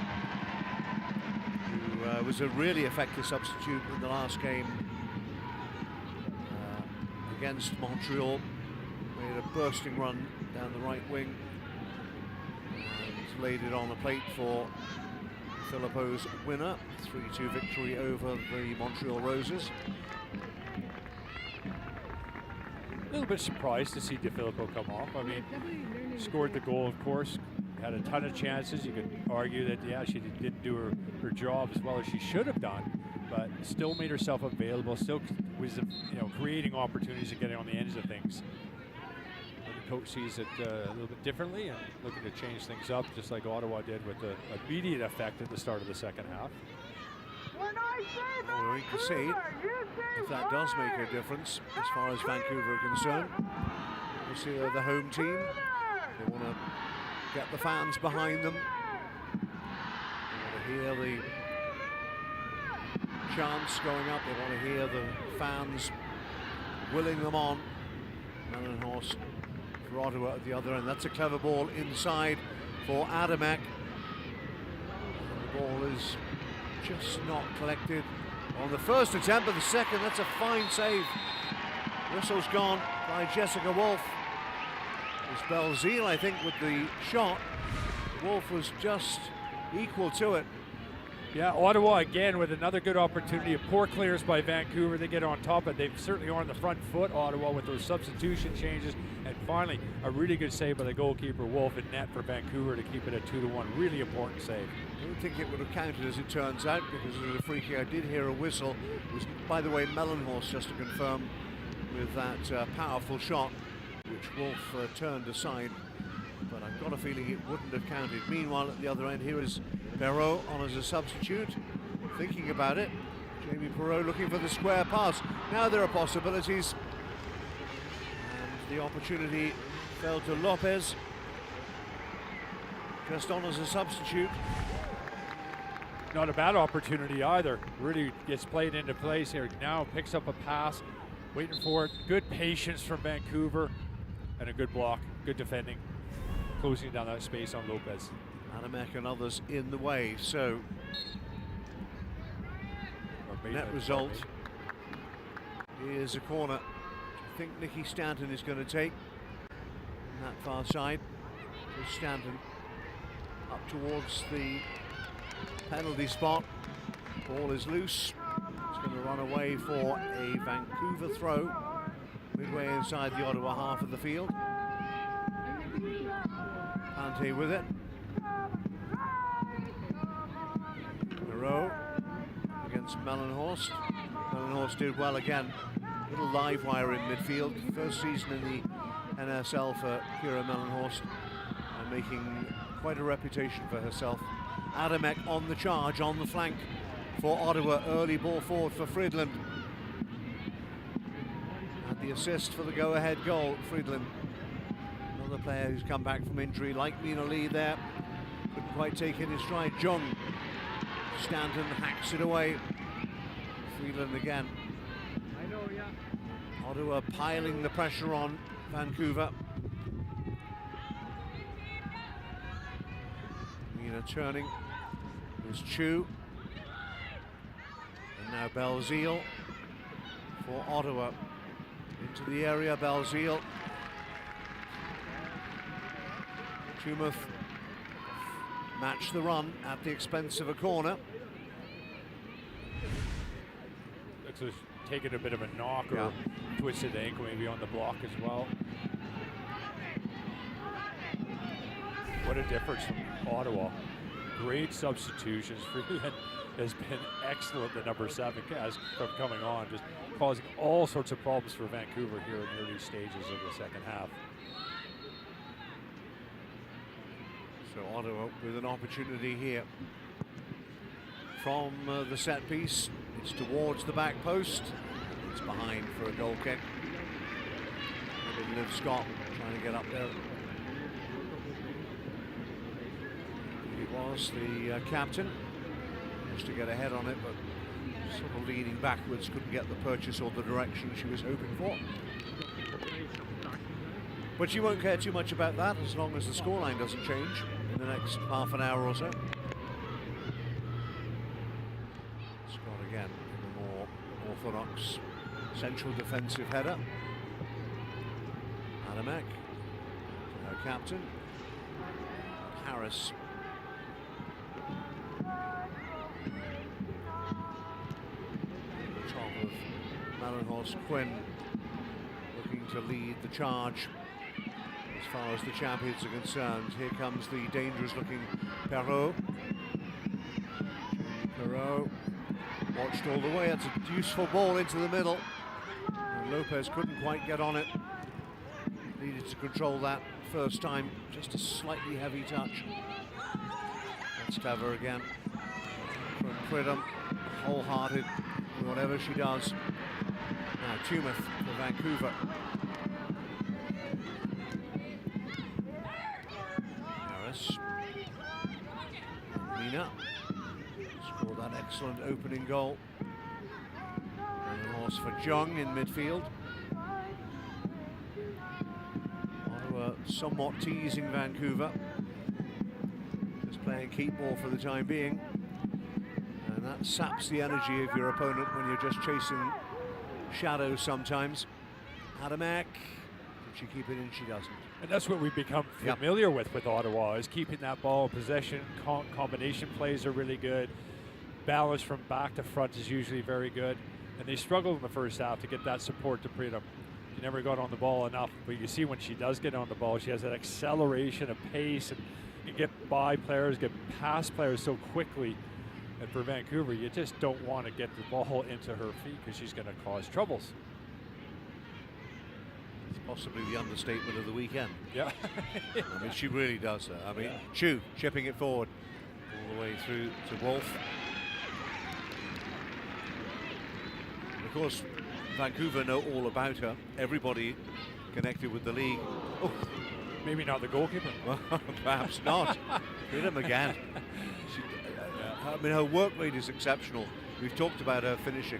who was a really effective substitute in the last game against Montreal. Made a bursting run down the right wing and laid it on a plate for Filippo's winner. 3-2 victory over the Montreal Roses. A little bit surprised to see De Filippo come off. I mean, scored the goal, of course, had a ton of chances. You could argue that, yeah, she didn't do her job as well as she should have done, but still made herself available, still was, creating opportunities and getting on the ends of things. The coach sees it a little bit differently and looking to change things up, just like Ottawa did with the immediate effect at the start of the second half. Well, we can see if that does make a difference as far as Vancouver are concerned. Obviously, they're the home team. They want to get the fans behind them. They want to hear the chants going up. They want to hear the fans willing them on. Mellenhorst for Ottawa at the other end. That's a clever ball inside for Adamek. The ball is just not collected on the first attempt, but the second, that's a fine save. Whistle's gone by Jessica Wolf. It was Belzile, I think, with the shot. Wolf was just equal to it. Yeah, Ottawa again with another good opportunity. Poor clears by Vancouver. They get on top, but they certainly are on the front foot, Ottawa, with those substitution changes. And finally, a really good save by the goalkeeper, Wolf, in net for Vancouver to keep it at 2-1. Really important save. I don't think it would have counted, as it turns out, because of the free kick. I did hear a whistle. It was, by the way, Mellenhorst, just to confirm, with that powerful shot, which Wolf turned aside. But I've got a feeling it wouldn't have counted. Meanwhile, at the other end, here is Perreault on as a substitute, thinking about it. Jamie Perreault looking for the square pass. Now there are possibilities. And the opportunity fell to Lopez. Just on as a substitute. Not a bad opportunity either. Really gets played into place here. Now picks up a pass, waiting for it. Good patience from Vancouver. And a good block, good defending. Closing down that space on Lopez. Adamek and others in the way, so net result is a corner. I think Nikki Stanton is going to take on that far side. There's Stanton up towards the penalty spot. Ball is loose. It's going to run away for a Vancouver throw midway inside the Ottawa half of the field. Pante with it. Perreault against Mellenhorst. Mellenhorst did well again. Little live wire in midfield. First season in the NSL for Kira Mellenhorst, and making quite a reputation for herself. Adamek on the charge, on the flank for Ottawa. Early ball forward for Fridland. And the assist for the go-ahead goal, Fridland. Another player who's come back from injury, like Mina Lee there. Couldn't quite take it in stride. Jung. Stanton hacks it away. Freeland again. Ottawa piling the pressure on Vancouver. Mina turning. There's Chu. Now Belzile for Ottawa. Into the area, Belzile. Tumouth match the run at the expense of a corner. Looks like he's taken a bit of a knock or twisted ankle maybe on the block as well. What a difference from Ottawa. Great substitutions. Freeland has been excellent, the number 7 as from coming on, just causing all sorts of problems for Vancouver here in the early stages of the second half. So Ottawa with an opportunity here. From the set piece, it's towards the back post. It's behind for a goal kick. Liv Scott trying to get up there. He was the captain. Managed to get ahead on it, but sort of leaning backwards, couldn't get the purchase or the direction she was hoping for. But she won't care too much about that as long as the scoreline doesn't change in the next half an hour or so. Scott again in a more orthodox central defensive header. Adamek, her captain. Harris. Top of Mallenhorst. Quinn looking to lead the charge as far as the champions are concerned. Here comes the dangerous looking Perrault. Perrault watched all the way. It's a useful ball into the middle. And Lopez couldn't quite get on it. Needed to control that first time. Just a slightly heavy touch. That's clever again from Pridham. Wholehearted in whatever she does. Now Tumouth for Vancouver. Harris. Mina scored that excellent opening goal. And a loss for Jung in midfield. Ottawa somewhat teasing Vancouver. Just playing keep ball for the time being. And that saps the energy of your opponent when you're just chasing shadows sometimes. Adamek, can she keep it in? She doesn't. And that's what we've become familiar with Ottawa, is keeping that ball in possession. Combination plays are really good. Balance from back to front is usually very good. And they struggled in the first half to get that support to Pridham. She never got on the ball enough, but you see when she does get on the ball, she has that acceleration of pace and can get by players, get past players so quickly. And for Vancouver, you just don't want to get the ball into her feet because she's going to cause troubles. It's possibly the understatement of the weekend. Yeah. I mean, she really does that. I mean, Chu chipping it forward all the way through to Wolf. And of course, Vancouver know all about her. Everybody connected with the league. Oh, maybe not the goalkeeper. Well, perhaps not. Hit him again. I mean, her work rate is exceptional. We've talked about her finishing.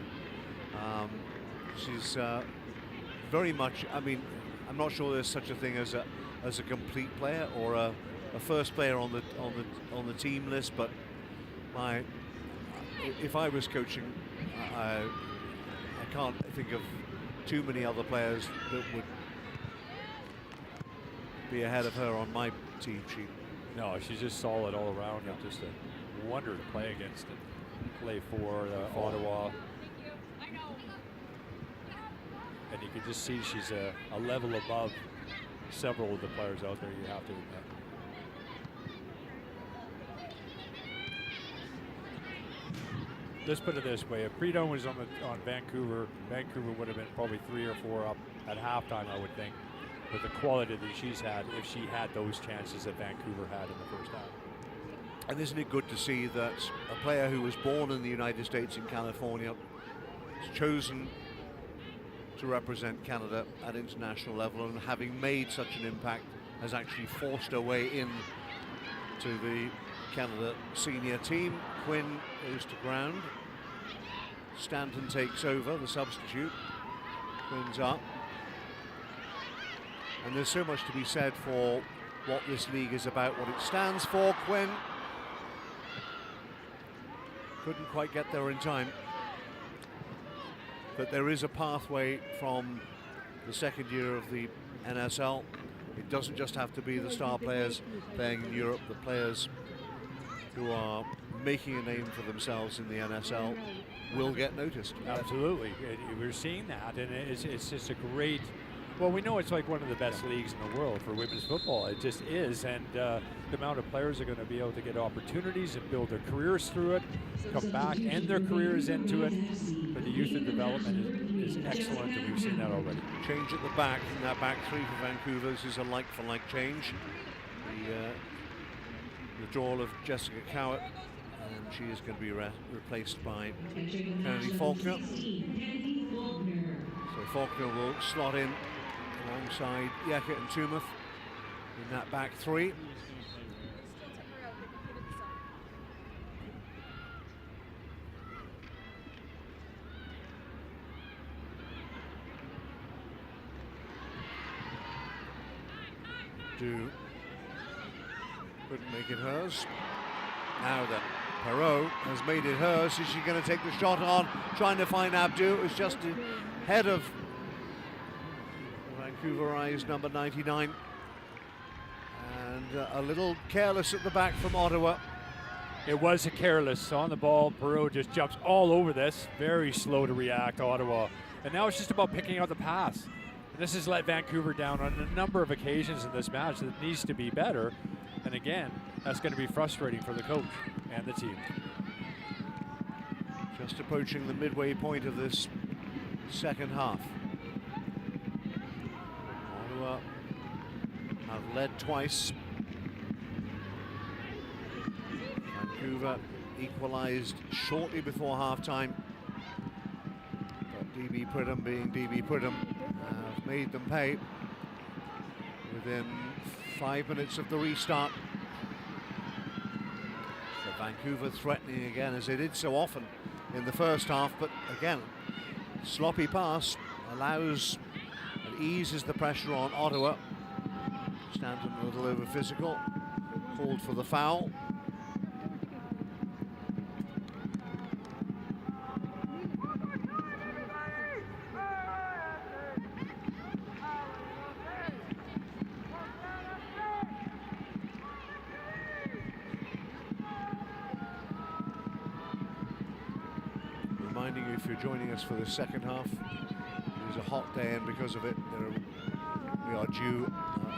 She's very much. I mean, I'm not sure there's such a thing as a complete player or a first player on the team list. But if I was coaching, I can't think of too many other players that would be ahead of her on my team sheet. No, she's just solid all around. Yeah. Just a wonder to play against and play for Ottawa. And you can just see she's a level above several of the players out there, you have to admit. Let's put it this way: if Pridham was on Vancouver, Vancouver would have been probably 3 or 4 up at halftime, I would think, with the quality that she's had, if she had those chances that Vancouver had in the first half. And isn't it good to see that a player who was born in the United States in California has chosen to represent Canada at international level, and having made such an impact has actually forced her way in to the Canada senior team. Quinn goes to ground. Stanton takes over, the substitute. Quinn's up. And there's so much to be said for what this league is about, what it stands for. Quinn couldn't quite get there in time. But there is a pathway from the second year of the NSL. It doesn't just have to be the star players playing in Europe. The players who are making a name for themselves in the NSL will get noticed. Absolutely. We're seeing that, and it's just a great, well, we know it's like one of the best leagues in the world for women's football. It just is, and the amount of players are going to be able to get opportunities and build their careers through it, come back, end their careers into it. But the youth and development is excellent, and we've seen that already. Change at the back, in that back three for Vancouver. This is a like-for-like change. The withdrawal of Jessica Cowett, and she is going to be replaced by Kennedy Faulkner. So Faulkner will slot in alongside Yeka and Tumeth in that back three. Couldn't make it hers. Now then, Perot has made it hers. Is she going to take the shot on? Trying to find Abdu. It was just ahead of Vancouverized number 99. And a little careless at the back from Ottawa. It was a careless on the ball. Perot just jumps all over this. Very slow to react, Ottawa. And now it's just about picking out the pass. This has let Vancouver down on a number of occasions in this match that needs to be better. And again, that's going to be frustrating for the coach and the team. Just approaching the midway point of this second half. Ottawa have led twice. Vancouver equalized shortly before halftime. But DB Pridham, being DB Pridham, have made them pay within 5 minutes of the restart. So Vancouver threatening again, as they did so often in the first half, but again, sloppy pass allows and eases the pressure on Ottawa. Stanton a little over physical, called for the foul. Reminding you, if you're joining us for the second half, it is a hot day, and because of it, we are due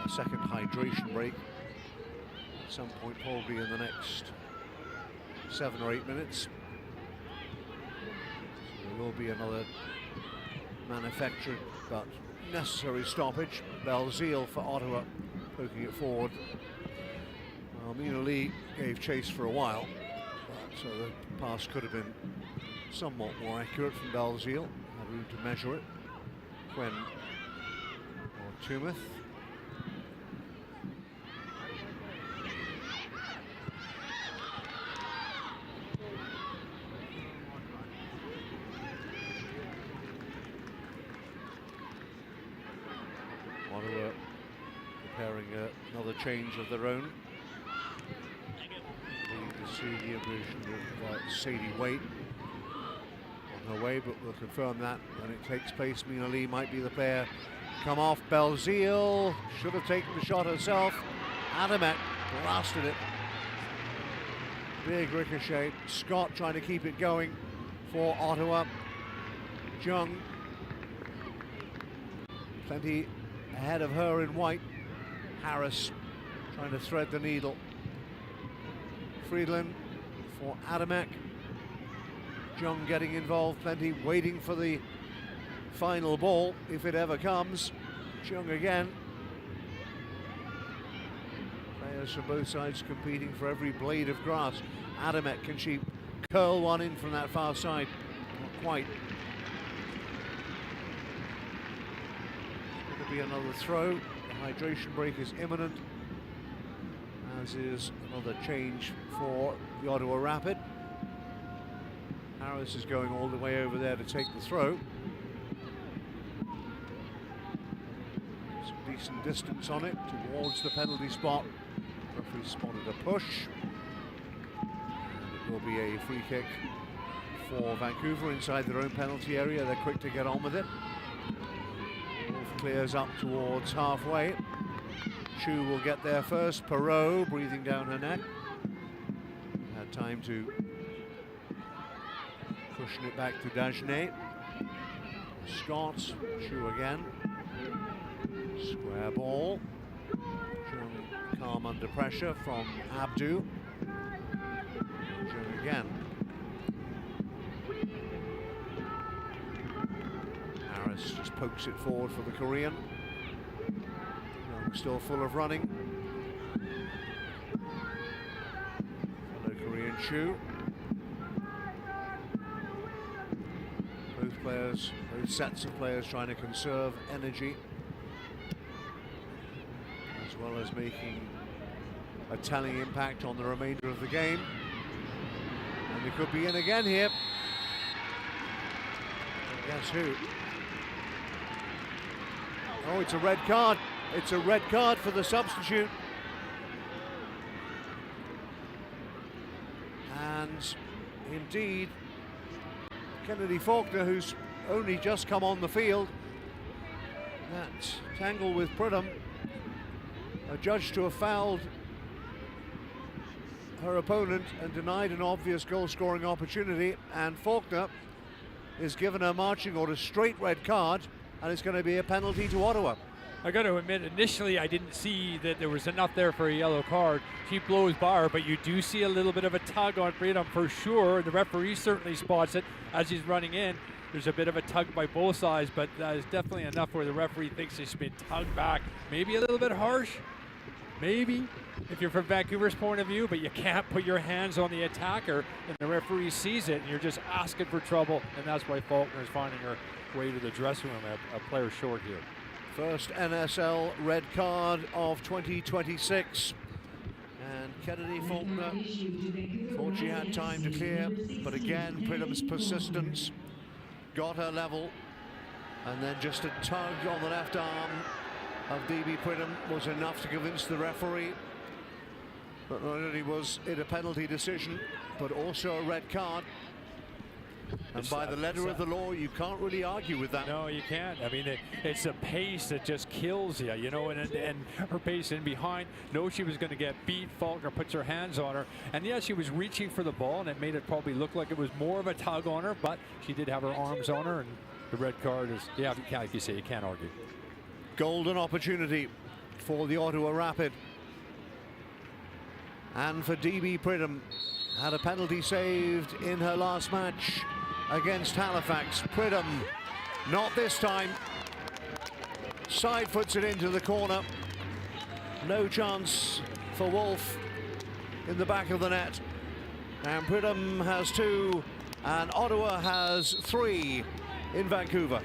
a second hydration break at some point, probably in the next 7 or 8 minutes. So there will be another manufactured but necessary stoppage. Belzile for Ottawa, poking it forward. Mina Lee gave chase for a while, so the pass could have been somewhat more accurate from Belzile. Had room to measure it. Quinn or Tumeth. Ottawa preparing another change of their own. To see the evolution of Sadie Waite on her way, but we'll confirm that when it takes place. Mina Lee might be the player. Come off. Belzile should have taken the shot herself. Adamek blasted it. Big ricochet. Scott trying to keep it going for Ottawa. Jung plenty ahead of her in white. Harris trying to thread the needle. Friedland for Adamek. Jung getting involved plenty, waiting for the final ball if it ever comes. Jung again. Players from both sides competing for every blade of grass. Adamek, can she curl one in from that far side? Not quite. It's going to be another throw. The hydration break is imminent, as is another change for the Ottawa Rapid. Harris is going all the way over there to take the throw. Some decent distance on it towards the penalty spot. Referee spotted a push. And it will be a free kick for Vancouver inside their own penalty area. They're quick to get on with it. Wolf clears up towards halfway. Chu will get there first. Perot breathing down her neck. Had time to cushion it back to Dagenet. Scott, Chu again. Square ball. Jung calm under pressure from Abdu. Jung again. Harris just pokes it forward for the Korean. Jung still full of running. Fellow Korean Chu. Both players, both sets of players trying to conserve energy, as well as making a telling impact on the remainder of the game. And they could be in again here. And guess who? Oh, it's a red card. It's a red card for the substitute. And indeed, Kennedy Faulkner, who's only just come on the field. That tangle with Pridham, adjudged to have fouled her opponent and denied an obvious goal-scoring opportunity, and Faulkner is given a marching order, straight red card, and it's going to be a penalty to Ottawa. I got to admit, initially I didn't see that there was enough there for a yellow card. She blows by her, but you do see a little bit of a tug on Pridham for sure. The referee certainly spots it as he's running in. There's a bit of a tug by both sides, but that is definitely enough where the referee thinks it's been tugged back. Maybe a little bit harsh, maybe, if you're from Vancouver's point of view, but you can't put your hands on the attacker, and the referee sees it, and you're just asking for trouble, and that's why Faulkner is finding her way to the dressing room, a player short here. First NSL red card of 2026. And Kennedy Faulkner thought she had time to clear, but again, Pridham's persistence got her level. And then just a tug on the left arm of DB Pridham was enough to convince the referee. But not only was it a penalty decision, but also a red card. And by the letter of the law, you can't really argue with that. No, you can't. I mean, it's a pace that just kills you, you know, and her pace in behind. Knows she was going to get beat. Faulkner puts her hands on her. And yeah, she was reaching for the ball, and it made it probably look like it was more of a tug on her, but she did have her arms on her, and the red card is, yeah, like you say, you can't argue. Golden opportunity for the Ottawa Rapid. And for DB Pridham, had a penalty saved in her last match against Halifax. Pridham, not this time. Side foots it into the corner. No chance for Wolf in the back of the net. And Pridham has 2, and Ottawa has 3 in Vancouver.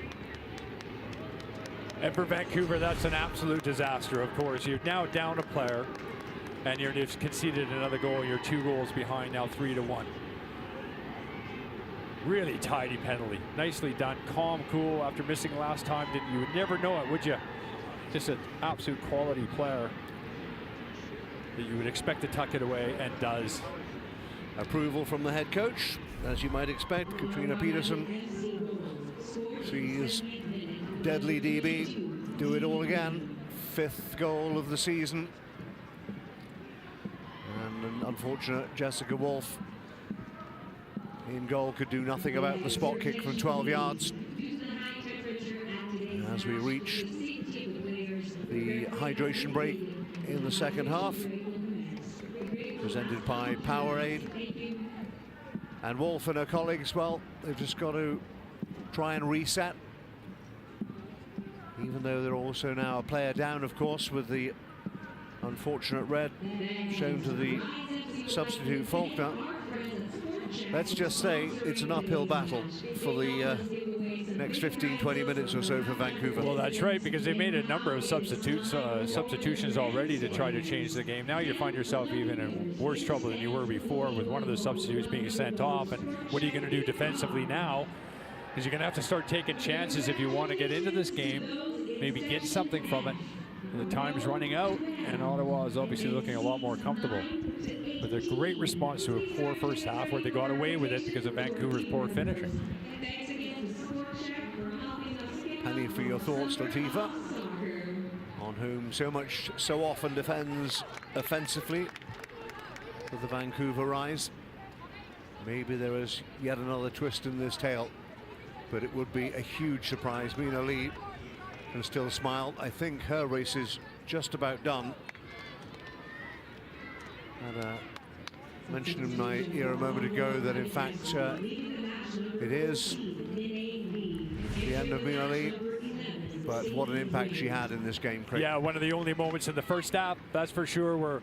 And for Vancouver, that's an absolute disaster, of course. You're now down a player, and you've conceded another goal. You're 2 goals behind now, 3-1. Really tidy penalty. Nicely done. Calm, cool after missing last time. You would never know it, would you? Just an absolute quality player that you would expect to tuck it away, and does. Approval from the head coach, as you might expect. Katrina Peterson sees deadly DB do it all again. 5th goal of the season. And an unfortunate Jessica Wolf in goal could do nothing about the spot kick from 12 yards. As we reach the hydration break in the second half, presented by Powerade. And Wolf and her colleagues, well, they've just got to try and reset, even though they're also now a player down, of course, with the unfortunate red shown to the substitute Faulkner. Let's just say it's an uphill battle for the next 15-20 minutes or so for Vancouver. Well, that's right, because they made a number of substitutions already to try to change the game. Now you find yourself even in worse trouble than you were before, with one of the substitutes being sent off. And what are you going to do defensively now? Because you're going to have to start taking chances if you want to get into this game, maybe get something from it. The time's running out, and Ottawa is obviously looking a lot more comfortable. With a great response to a poor first half where they got away with it because of Vancouver's poor finishing. Penny, for your thoughts, Latifa, on whom so often defends offensively for the Vancouver Rise. Maybe there is yet another twist in this tale, but it would be a huge surprise. Mina Lee can still smile. I think her race is just about done. And mentioned in my ear a moment ago that in fact it is the end of Mina Lee, but what an impact she had in this game, Craig. Yeah, one of the only moments in the first half, that's for sure, where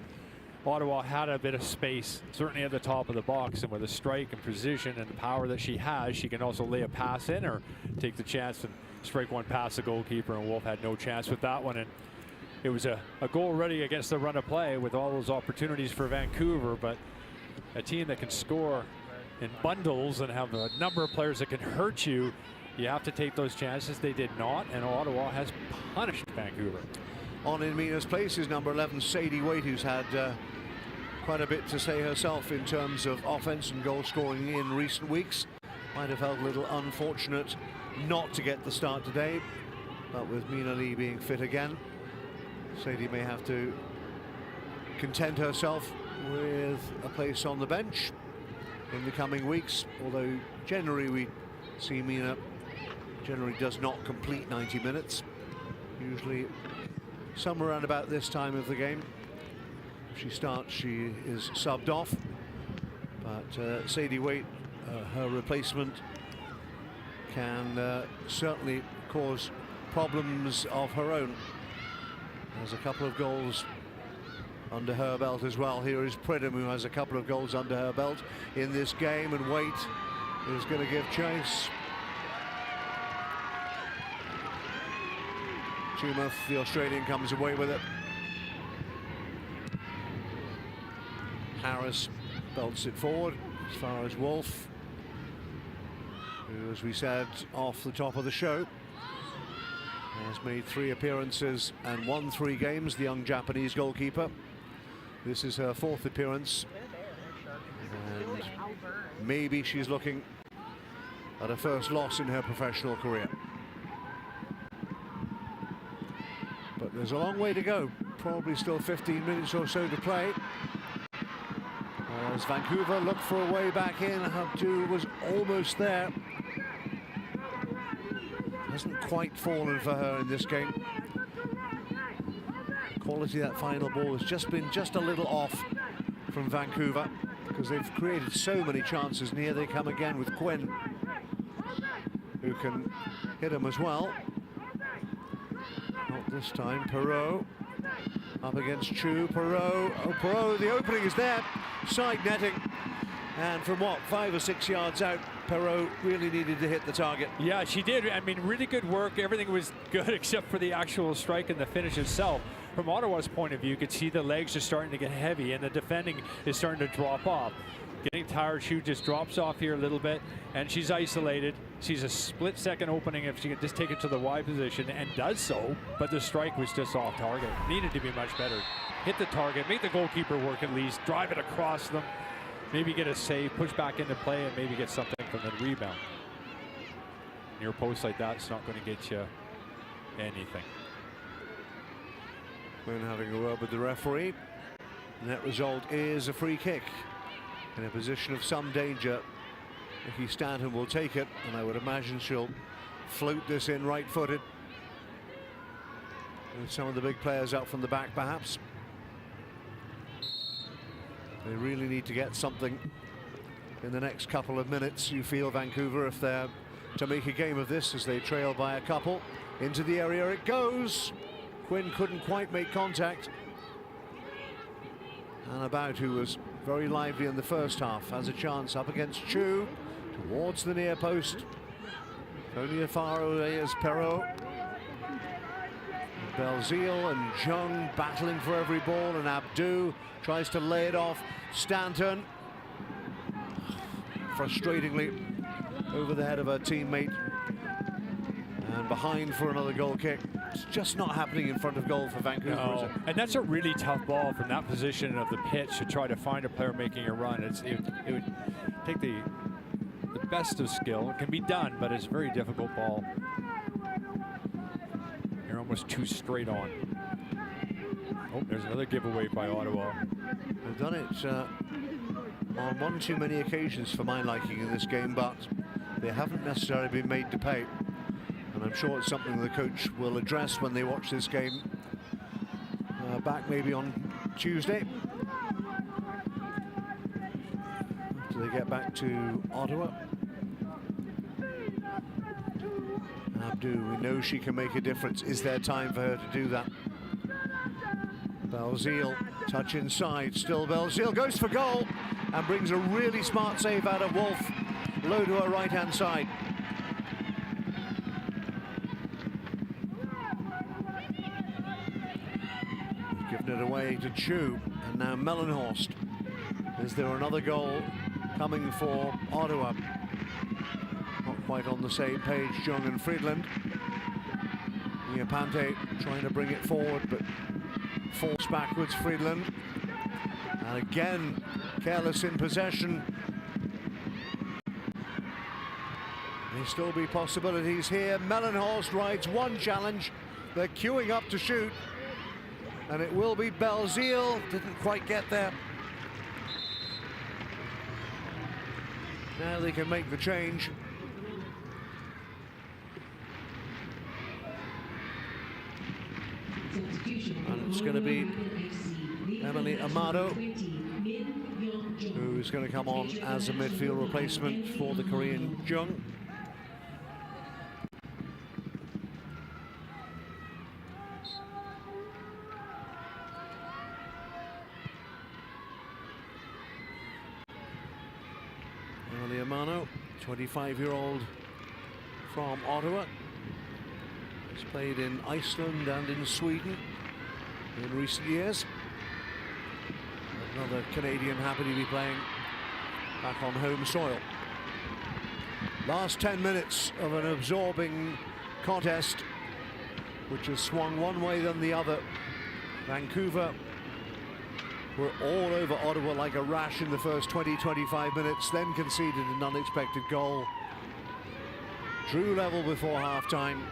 Ottawa had a bit of space, certainly at the top of the box, and with a strike and precision and the power that she has, she can also lay a pass in or take the chance and strike one past the goalkeeper, and Wolf had no chance with that one. And it was a goal ready against the run of play with all those opportunities for Vancouver, but a team that can score in bundles and have a number of players that can hurt you, you have to take those chances. They did not, and Ottawa has punished Vancouver. On in Mina's place is number 11, Sadie Waite, who's had quite a bit to say herself in terms of offense and goal scoring in recent weeks. Might have felt a little unfortunate not to get the start today, but with Mina Lee being fit again, Sadie may have to content herself with a place on the bench in the coming weeks, although generally we see Mina generally does not complete 90 minutes, usually somewhere around about this time of the game. If she starts, she is subbed off, but Sadie Waite, her replacement, can certainly cause problems of her own. There's a couple of goals under her belt as well. Here is Pridham, who has a couple of goals under her belt in this game, and Waite is going to give chase. Tumouth, the Australian, comes away with it. Harris belts it forward as far as Wolf, who, as we said off the top of the show, has made 3 appearances and won 3 games, the young Japanese goalkeeper. This is her 4th appearance, and maybe she's looking at a first loss in her professional career. But there's a long way to go, probably still 15 minutes or so to play. As Vancouver look for a way back in, Abdu was almost there. Hasn't quite fallen for her in this game. Quality of that final ball has just been just a little off from Vancouver, because they've created so many chances, and here they come again with Quinn, who can hit them as well. Not this time. Perot up against Chu. Perot. Oh, Perot, the opening is there. Side netting. And from what, 5 or 6 yards out, Perot really needed to hit the target. Yeah, she did. I mean, really good work. Everything was good except for the actual strike and the finish itself. From Ottawa's point of view, you could see the legs are starting to get heavy and the defending is starting to drop off. Getting tired, she just drops off here a little bit, and she's isolated. She's a split-second opening if she could just take it to the wide position, and does so, but the strike was just off target. Needed to be much better. Hit the target, make the goalkeeper work at least, drive it across them, maybe get a save, push back into play, and maybe get something from the rebound. Near post like that's not going to get you anything. When having a word with the referee, net result is a free kick. In a position of some danger, Nikki Stanton will take it, and I would imagine she'll float this in right-footed. With some of the big players out from the back, perhaps. They really need to get something in the next couple of minutes, you feel, Vancouver, if they're to make a game of this, as they trail by a couple. Into the area it goes. Quinn couldn't quite make contact. And About, who was very lively in the first half, has a chance up against Chu towards the near post. Only as far away as Perot. Belzile and Jung battling for every ball, and Abdu tries to lay it off. Stanton, frustratingly, over the head of her teammate. And behind for another goal kick. It's just not happening in front of goal for Vancouver, is No. it? And that's a really tough ball from that position of the pitch to try to find a player making a run. It would take the best of skill. It can be done, but it's a very difficult ball. You're almost too straight on. Oh, there's another giveaway by Ottawa. They've done it on one too many occasions for my liking in this game, but they haven't necessarily been made to pay. And I'm sure it's something the coach will address when they watch this game back maybe on Tuesday. After they get back to Ottawa. Abdu, we know she can make a difference. Is there time for her to do that? Belzile, touch inside, still Belzile goes for goal and brings a really smart save out of Wolf, low to her right-hand side. Giving it away to Chu, and now Mellenhorst. Is there another goal coming for Ottawa? Not quite on the same page, Jung and Friedland. Niapante trying to bring it forward, but falls backwards, Friedland. And again, careless in possession. There'll still be possibilities here. Mellenhorst rides one challenge. They're queuing up to shoot. And it will be Belzile. Didn't quite get there. Now they can make the change. And it's going to be Emily Amado, who is going to come on as a midfield replacement for the Korean Jung. Emily Amado, 25-year-old from Ottawa. Has played in Iceland and in Sweden in recent years. Another Canadian happy to be playing back on home soil. Last 10 minutes of an absorbing contest, which has swung one way than the other. Vancouver were all over Ottawa like a rash in the first 20-25 minutes, then conceded an unexpected goal. Drew level before half-time.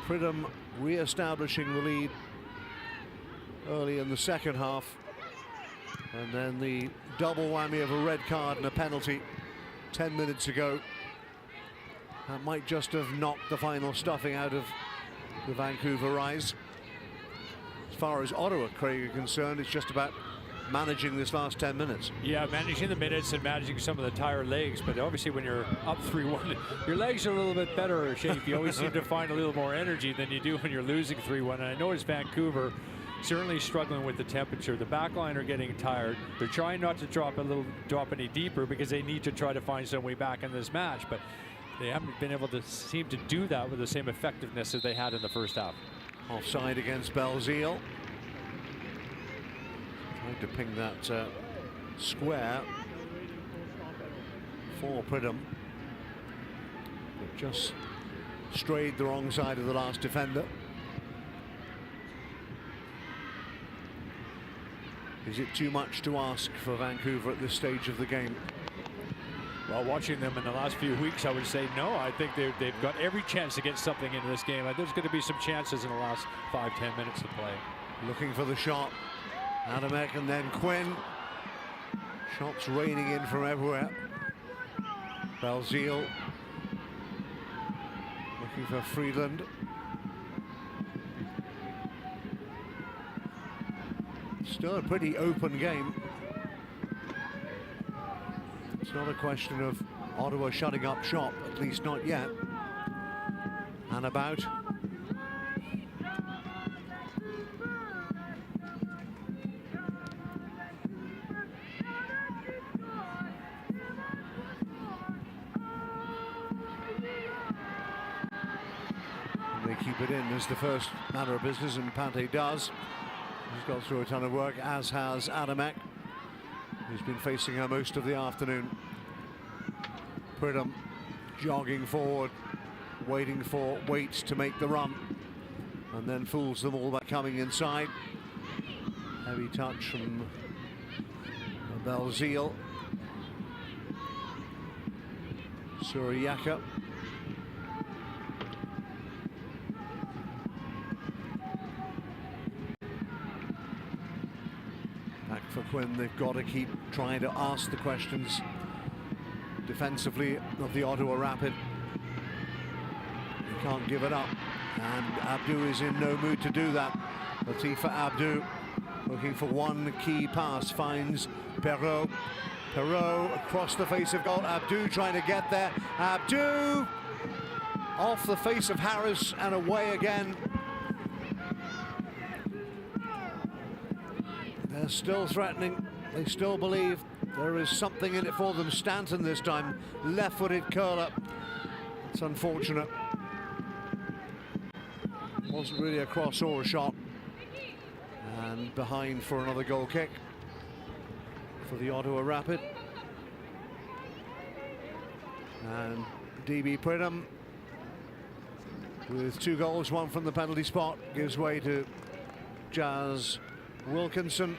Pridham re-establishing the lead early in the second half, and then the double whammy of a red card and a penalty 10 minutes ago. That might just have knocked the final stuffing out of the Vancouver Rise. As far as Ottawa, Craig, are concerned, it's just about managing this last 10 minutes. Yeah, managing the minutes and managing some of the tired legs, but obviously when you're up 3-1, your legs are a little bit better shape. You always seem to find a little more energy than you do when you're losing 3-1. And I noticed Vancouver certainly struggling with the temperature. The back line are getting tired. They're trying not to drop any deeper because they need to try to find some way back in this match, but they haven't been able to seem to do that with the same effectiveness as they had in the first half. Offside against Belzile. Trying to ping that square for Pridham. But just strayed the wrong side of the last defender. Is it too much to ask for Vancouver at this stage of the game? Well, watching them in the last few weeks, I would say no. I think they've got every chance to get something into this game. There's going to be some chances in the last 5-10 minutes of play. Looking for the shot. Adamek and then Quinn. Shots raining in from everywhere. Belzile looking for Friedland. Still a pretty open game. It's not a question of Ottawa shutting up shop, at least not yet. And about. They keep it in as the first matter of business, and Pante does. He's got through a ton of work, as has Adamek, who's been facing her most of the afternoon. Pridham jogging forward, waiting for Waits to make the run, and then fools them all by coming inside. Heavy touch from Belzile. Suriaka. Back for Quinn. They've got to keep trying to ask the questions defensively of the Ottawa Rapid. They can't give it up, and Abdou is in no mood to do that. Latifa Abdou looking for one key pass, finds Perrault. Perrault across the face of goal. Abdou trying to get there. Abdou off the face of Harris and away again. They're still threatening. They still believe there is something in it for them. Stanton this time, left-footed curler. It's unfortunate. Wasn't really a cross or a shot. And behind for another goal kick for the Ottawa Rapid. And DB Pridham with 2 goals, 1 from the penalty spot, gives way to Jazz Wilkinson.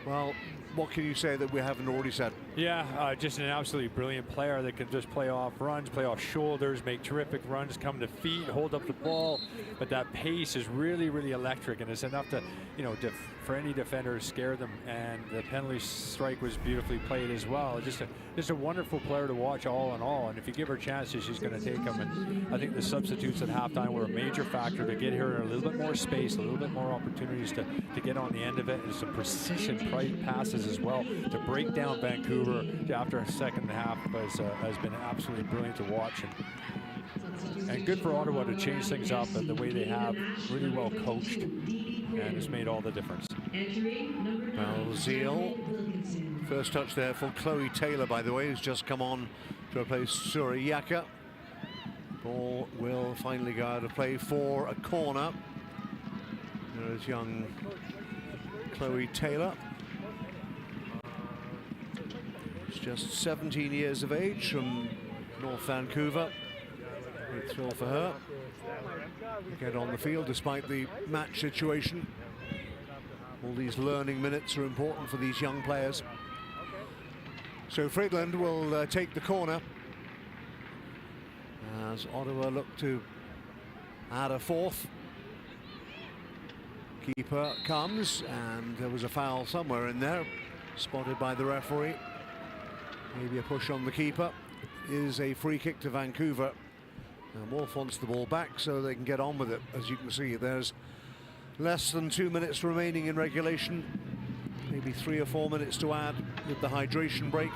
Well, what can you say that we haven't already said? Yeah, just an absolutely brilliant player that can just play off runs, play off shoulders, make terrific runs, come to feet, hold up the ball. But that pace is really, really electric, and it's enough to, you know, for any defender to scare them. And the penalty strike was beautifully played as well. Just a wonderful player to watch all in all. And if you give her chances, she's going to take them. And I think the substitutes at halftime were a major factor to get her a little bit more space, a little bit more opportunities to get on the end of it, and some precision passes as well to break down Vancouver after a second half has been absolutely brilliant to watch, and good for Ottawa to change things up and the way they have, really well coached, and it's made all the difference. Belzile, first touch there for Chloe Taylor, by the way, who's just come on to replace Suriaka. Ball will finally go out of play for a corner. There is young Chloe Taylor. Just 17 years of age from North Vancouver. Great thrill for her. Get on the field despite the match situation. All these learning minutes are important for these young players. So Friedland will take the corner as Ottawa look to add a 4th. Keeper comes, and there was a foul somewhere in there, spotted by the referee. Maybe a push on the keeper. Is a free kick to Vancouver. And Wolf wants the ball back so they can get on with it. As you can see, there's less than 2 minutes remaining in regulation. Maybe 3 or 4 minutes to add with the hydration break.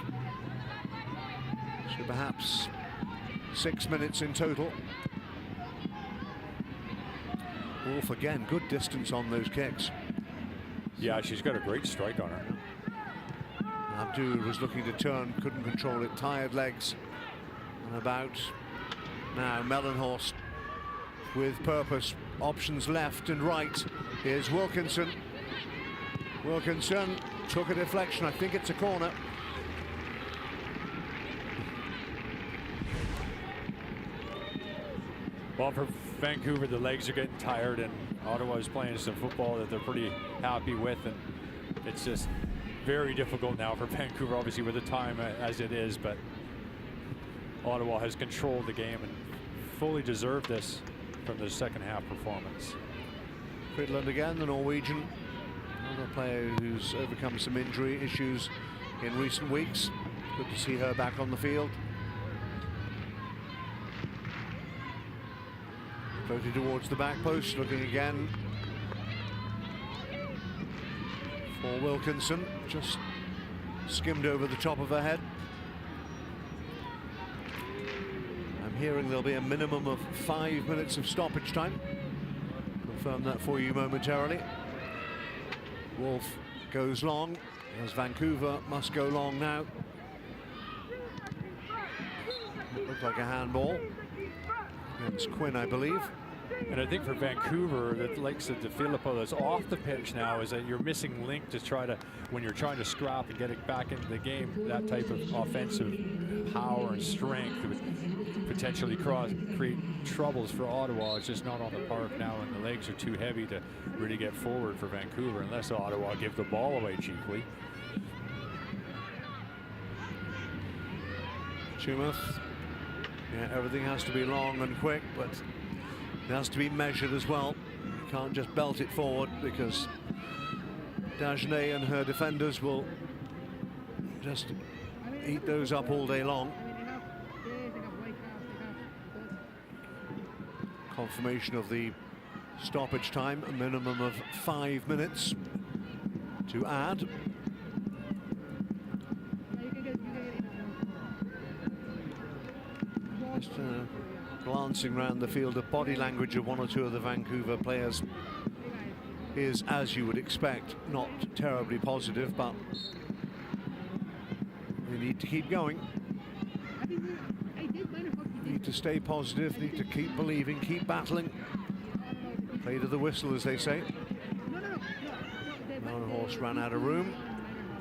So perhaps 6 minutes in total. Wolf again, good distance on those kicks. Yeah, she's got a great strike on her. Abdou was looking to turn, couldn't control it. Tired legs. And about now Mellenhorst with purpose. Options left and right. Here's Wilkinson. Wilkinson took a deflection. I think it's a corner. Well, for Vancouver, the legs are getting tired, and Ottawa is playing some football that they're pretty happy with, and it's just very difficult now for Vancouver, obviously, with the time as it is, but Ottawa has controlled the game and fully deserved this from the second half performance. Friedland again, the Norwegian, another player who's overcome some injury issues in recent weeks. Good to see her back on the field. Floated towards the back post, looking again for Wilkinson, just skimmed over the top of her head. I'm hearing there'll be a minimum of 5 minutes of stoppage time. Confirm that for you momentarily. Wolf goes long, as Vancouver must go long now. It looked like a handball against Quinn, I believe. And I think for Vancouver, that likes the DeFilippo that's off the pitch now, is that you're missing link to try to, when you're trying to scrap and get it back into the game, that type of offensive power and strength. potentially create troubles for Ottawa. It's just not on the park now, and the legs are too heavy to really get forward for Vancouver unless Ottawa give the ball away cheaply. Chumouth, yeah, everything has to be long and quick, but it has to be measured as well. You can't just belt it forward, because Dagenet and her defenders will just eat those up all day long. Confirmation of the stoppage time, a minimum of 5 minutes to add. Just glancing around the field, the body language of one or two of the Vancouver players is, as you would expect, not terribly positive, but they need to keep going. Need to stay positive, need to keep believing, keep battling. Play to the whistle, as they say. Mellenhorst ran out of room.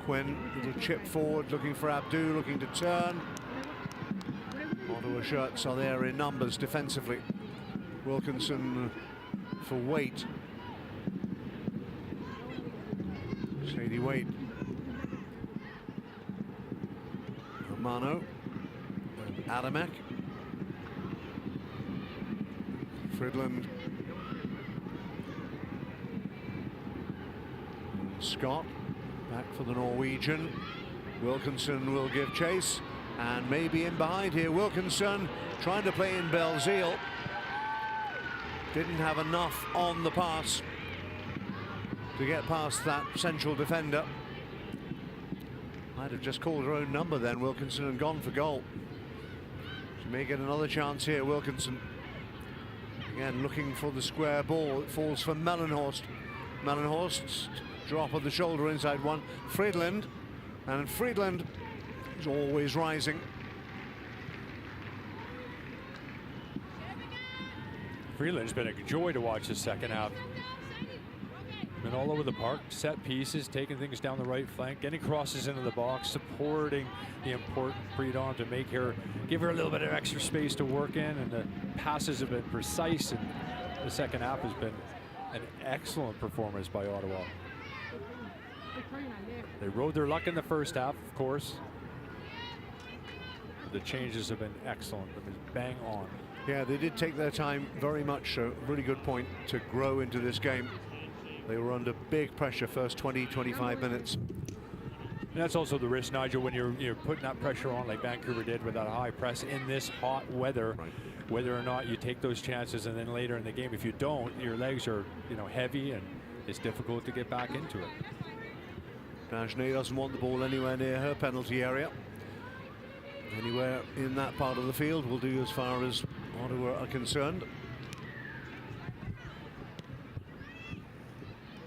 Quinn, little chip forward, looking for Abdou, looking to turn. Ottawa shirts are there in numbers defensively. Wilkinson for Waite. Sadie Waite. Romano. And Adamek. Fridland. Scott back for the Norwegian. Wilkinson will give chase, and maybe in behind here. Wilkinson trying to play in Belzile. Didn't have enough on the pass to get past that central defender. Might have just called her own number then, Wilkinson, and gone for goal. She may get another chance here, Wilkinson. Again, looking for the square ball. It falls for Mellenhorst. Mellenhorst's drop of the shoulder inside one. Friedland, and Friedland is always rising. Friedland's been a joy to watch the second half. Been all over the park, set pieces, taking things down the right flank, getting crosses into the box, supporting the important Freedom to make her, give her a little bit of extra space to work in, and the passes have been precise, and the second half has been an excellent performance by Ottawa. They rode their luck in the first half, of course. The changes have been excellent. They've been bang on. Yeah, they did take their time very much so. Really good point to grow into this game. They were under big pressure first 20-25 minutes. And that's also the risk, Nigel, when you're putting that pressure on like Vancouver did with that high press in this hot weather. Right. Whether or not you take those chances, and then later in the game, if you don't, your legs are heavy, and it's difficult to get back into it. Dagenet doesn't want the ball anywhere near her penalty area. Anywhere in that part of the field will do as far as Ottawa are concerned.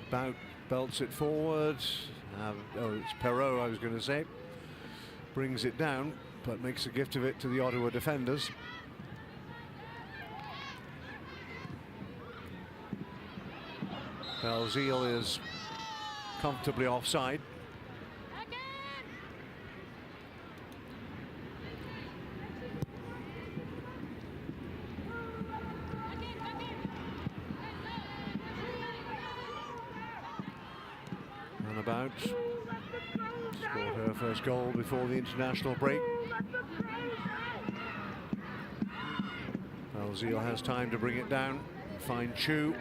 Bout belts it forward. Oh, it's Perreault, I was going to say. Brings it down, but makes a gift of it to the Ottawa defenders. Belzile is comfortably offside. Runabout scored her first goal before the international break. Belzile has time to bring it down, find Chu.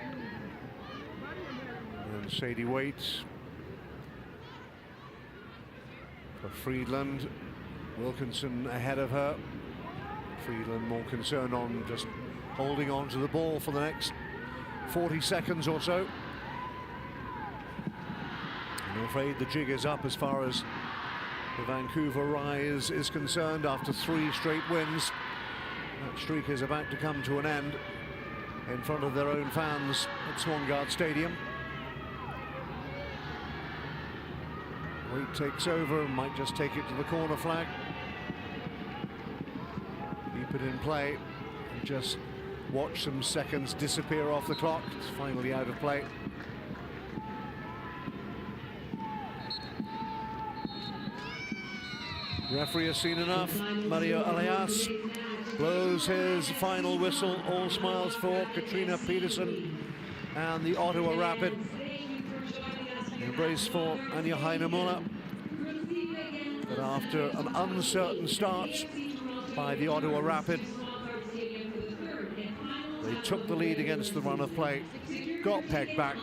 And Sadie Waite for Friedland. Wilkinson ahead of her. Friedland more concerned on just holding on to the ball for the next 40 seconds or so. I'm afraid the jig is up as far as the Vancouver Rise is concerned after 3 straight wins. That streak is about to come to an end in front of their own fans at Swangard Stadium. Waite takes over and might just take it to the corner flag. Keep it in play and just watch some seconds disappear off the clock. It's finally out of play. Referee has seen enough. Mario Alias blows his final whistle. All smiles for Katrina Peterson and the Ottawa Rapid. Embrace for Anja Heinemuller. But after an uncertain start by the Ottawa Rapid, they took the lead against the run of play, got pegged back,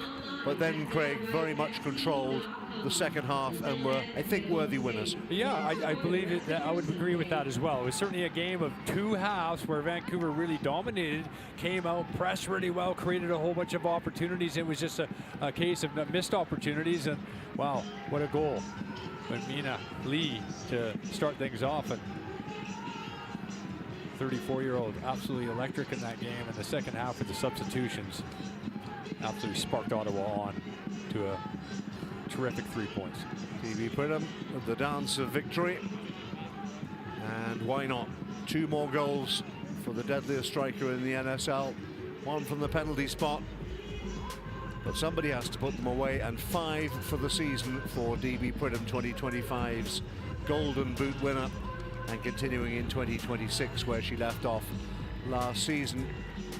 but then Craig very much controlled the second half and were, I think, worthy winners. Yeah, I believe it. I would agree with that as well. It was certainly a game of two halves where Vancouver really dominated, came out, pressed really well, created a whole bunch of opportunities. It was just a case of missed opportunities, and wow, what a goal. But Mina Lee to start things off, and 34-year-old absolutely electric in that game. In the second half with the substitutions, absolutely sparked Ottawa on to a terrific 3 points. DB Pridham, the dance of victory. And why not? 2 more goals for the deadliest striker in the NSL. 1 from the penalty spot. But somebody has to put them away, and 5 for the season for DB Pridham, 2025's Golden Boot winner, and continuing in 2026 where she left off last season.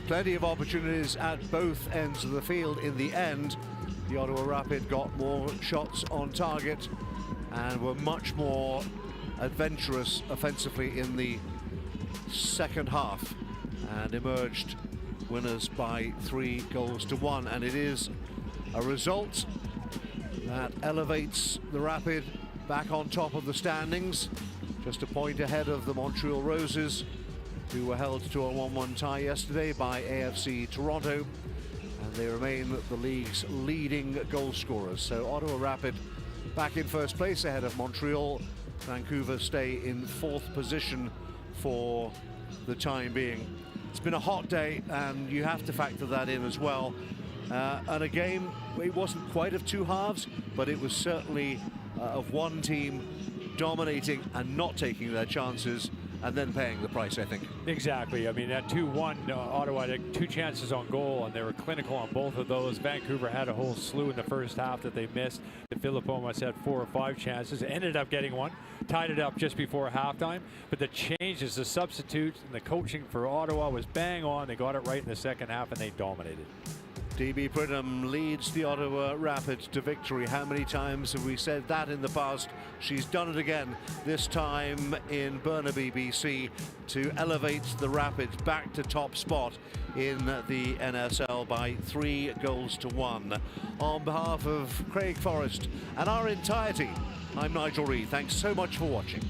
Plenty of opportunities at both ends of the field. In the end, the Ottawa Rapid got more shots on target and were much more adventurous offensively in the second half and emerged winners by 3 goals to 1. And it is a result that elevates the Rapid back on top of the standings, just a point ahead of the Montreal Roses, who were held to a 1-1 tie yesterday by AFC Toronto, and they remain the league's leading goal scorers. So Ottawa Rapid back in first place ahead of Montreal. Vancouver stay in 4th position for the time being. It's been a hot day, and you have to factor that in as well. And a game, it wasn't quite of 2 halves, but it was certainly of one team dominating and not taking their chances, and then paying the price, I think. Exactly. I mean, at 2-1, Ottawa had 2 chances on goal, and they were clinical on both of those. Vancouver had a whole slew in the first half that they missed. The Philippomas had 4 or 5 chances, ended up getting 1, tied it up just before halftime. But the changes, the substitutes, and the coaching for Ottawa was bang on. They got it right in the second half, and they dominated. DB Pridham leads the Ottawa Rapids to victory. How many times have we said that in the past? She's done it again, this time in Burnaby, BC, to elevate the Rapids back to top spot in the NSL by 3 goals to 1. On behalf of Craig Forrest and our entirety, I'm Nigel Reid. Thanks so much for watching.